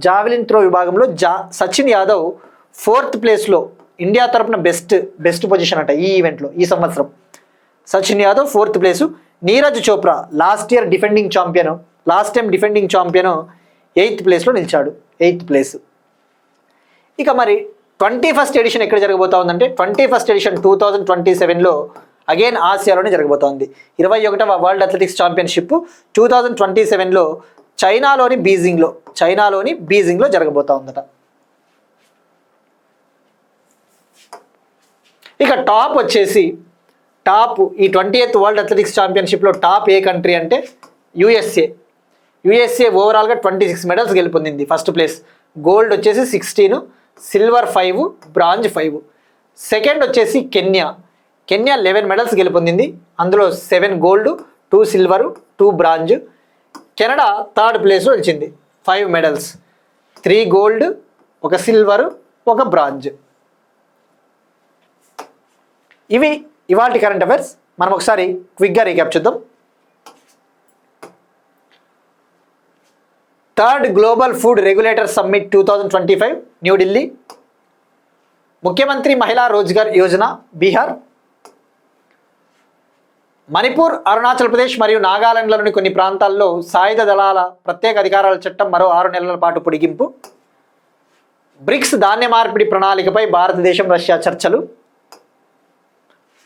4th ప్లేస్లో ఇండియా తరపున బెస్ట్ పొజిషన్ అంట ఈ ఈవెంట్లో ఈ సంవత్సరం. Sachin Yadav 4th place. Neeraj Chopra last time defending champion 8th ప్లేస్లో నిలిచాడు. 8th place. ఇక మరి 21st ఎడిషన్ ఎక్కడ జరగబోతా ఉందంటే 21st ఎడిషన్ 2027లో అగైన్ ఆసియాలోనే జరగబోతోంది. 21వ వరల్డ్ అథ్లెటిక్స్ ఛాంపియన్షిప్ 2027లో చైనాలోని బీజింగ్లో జరగబోతా ఉందట. ఇక టాప్ ఈ 20th వరల్డ్ అథ్లెటిక్స్ ఛాంపియన్షిప్లో టాప్ ఏ కంట్రీ అంటే యుఎస్ఏ ఓవరాల్గా 26 మెడల్స్ గెలుపొందింది. First place. గోల్డ్ వచ్చేసి 16, సిల్వర్ 5, బ్రాంజ్ 5. సెకండ్ వచ్చేసి కెన్యా 11 మెడల్స్ గెలుపొందింది. అందులో 7 gold, 2 silver, 2 bronze. Canada 3rd ప్లేస్లో నిలిచింది. 5 మెడల్స్, 3 గోల్డ్, 1 సిల్వర్, 1 బ్రాంజ్. ఇవి ఇవాల్టి కరెంట్ అఫైర్స్. మనం ఒకసారి క్విక్గా రీక్యాప్ చూద్దాం. 3rd global food regulator summit 2025 New Delhi. ముఖ్యమంత్రి మహిళా రోజ్గార్ యోజన బీహార్. మణిపూర్, అరుణాచల్ ప్రదేశ్ మరియు నాగాలాండ్లోని కొన్ని ప్రాంతాల్లో సాయుధ దళాల ప్రత్యేక అధికారాల చట్టం మరో 6 నెలల పాటు పొడిగింపు. బ్రిక్స్ ధాన్య మార్పిడి ప్రణాళికపై భారతదేశం, రష్యా చర్చలు.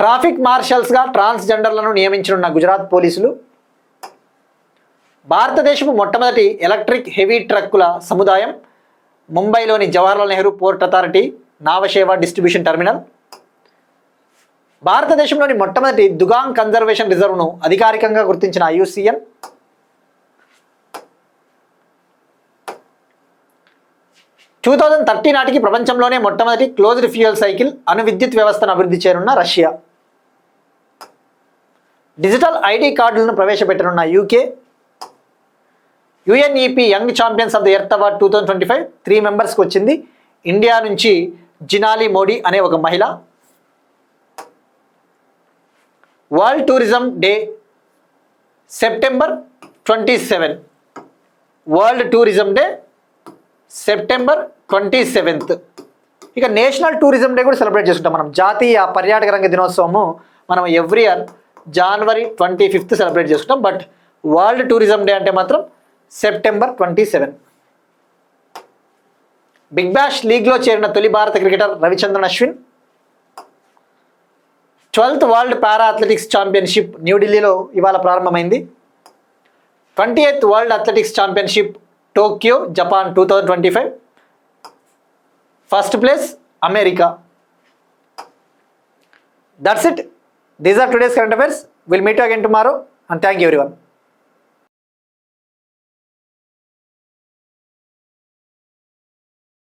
ట్రాఫిక్ మార్షల్స్గా ట్రాన్స్జెండర్లను నియమించనున్న గుజరాత్ పోలీసులు. భారతదేశపు మొట్టమొదటి ఎలక్ట్రిక్ హెవీ ట్రక్కుల సముదాయం ముంబైలోని Jawaharlal Nehru port authority Nhava Sheva distribution terminal. భారతదేశంలోని మొట్టమొదటి దుగాంగ్ కన్జర్వేషన్ రిజర్వ్ను అధికారికంగా గుర్తించిన IUCN. 2030 నాటికి ప్రపంచంలోనే మొట్టమొదటి క్లోజ్డ్ ఫ్యూయల్ సైకిల్ అణు విద్యుత్ వ్యవస్థను అభివృద్ధి చేయనున్న రష్యా. డిజిటల్ ID కార్డులను ప్రవేశపెట్టనున్న UK. UNEP young champions of the earth award 2025 3 మెంబర్స్కి వచ్చింది. ఇండియా నుంచి జినాలి మోడీ అనే ఒక మహిళ. World tourism day September 27. World tourism day September 27th. ఇక నేషనల్ టూరిజం డే కూడా సెలబ్రేట్ చేసుకుంటాం మనం. జాతీయ పర్యాటక రంగ దినోత్సవము మనం every year January 25th celebrate చేసుకుంటాం. బట్ వరల్డ్ టూరిజం డే అంటే మాత్రం సెప్టెంబర్ 27. బిగ్ బ్యాష్ లీగ్లో చేరిన తొలి భారత cricketer Ravichandran Ashwin. 12th world పారా అథ్లెటిక్స్ ఛాంపియన్షిప్ న్యూఢిల్లీలో ఇవాళ ప్రారంభమైంది. 20th world athletics championship Tokyo, Japan 2025. First place America. That's it. These are today's current affairs. We'll meet you again tomorrow and thank you everyone.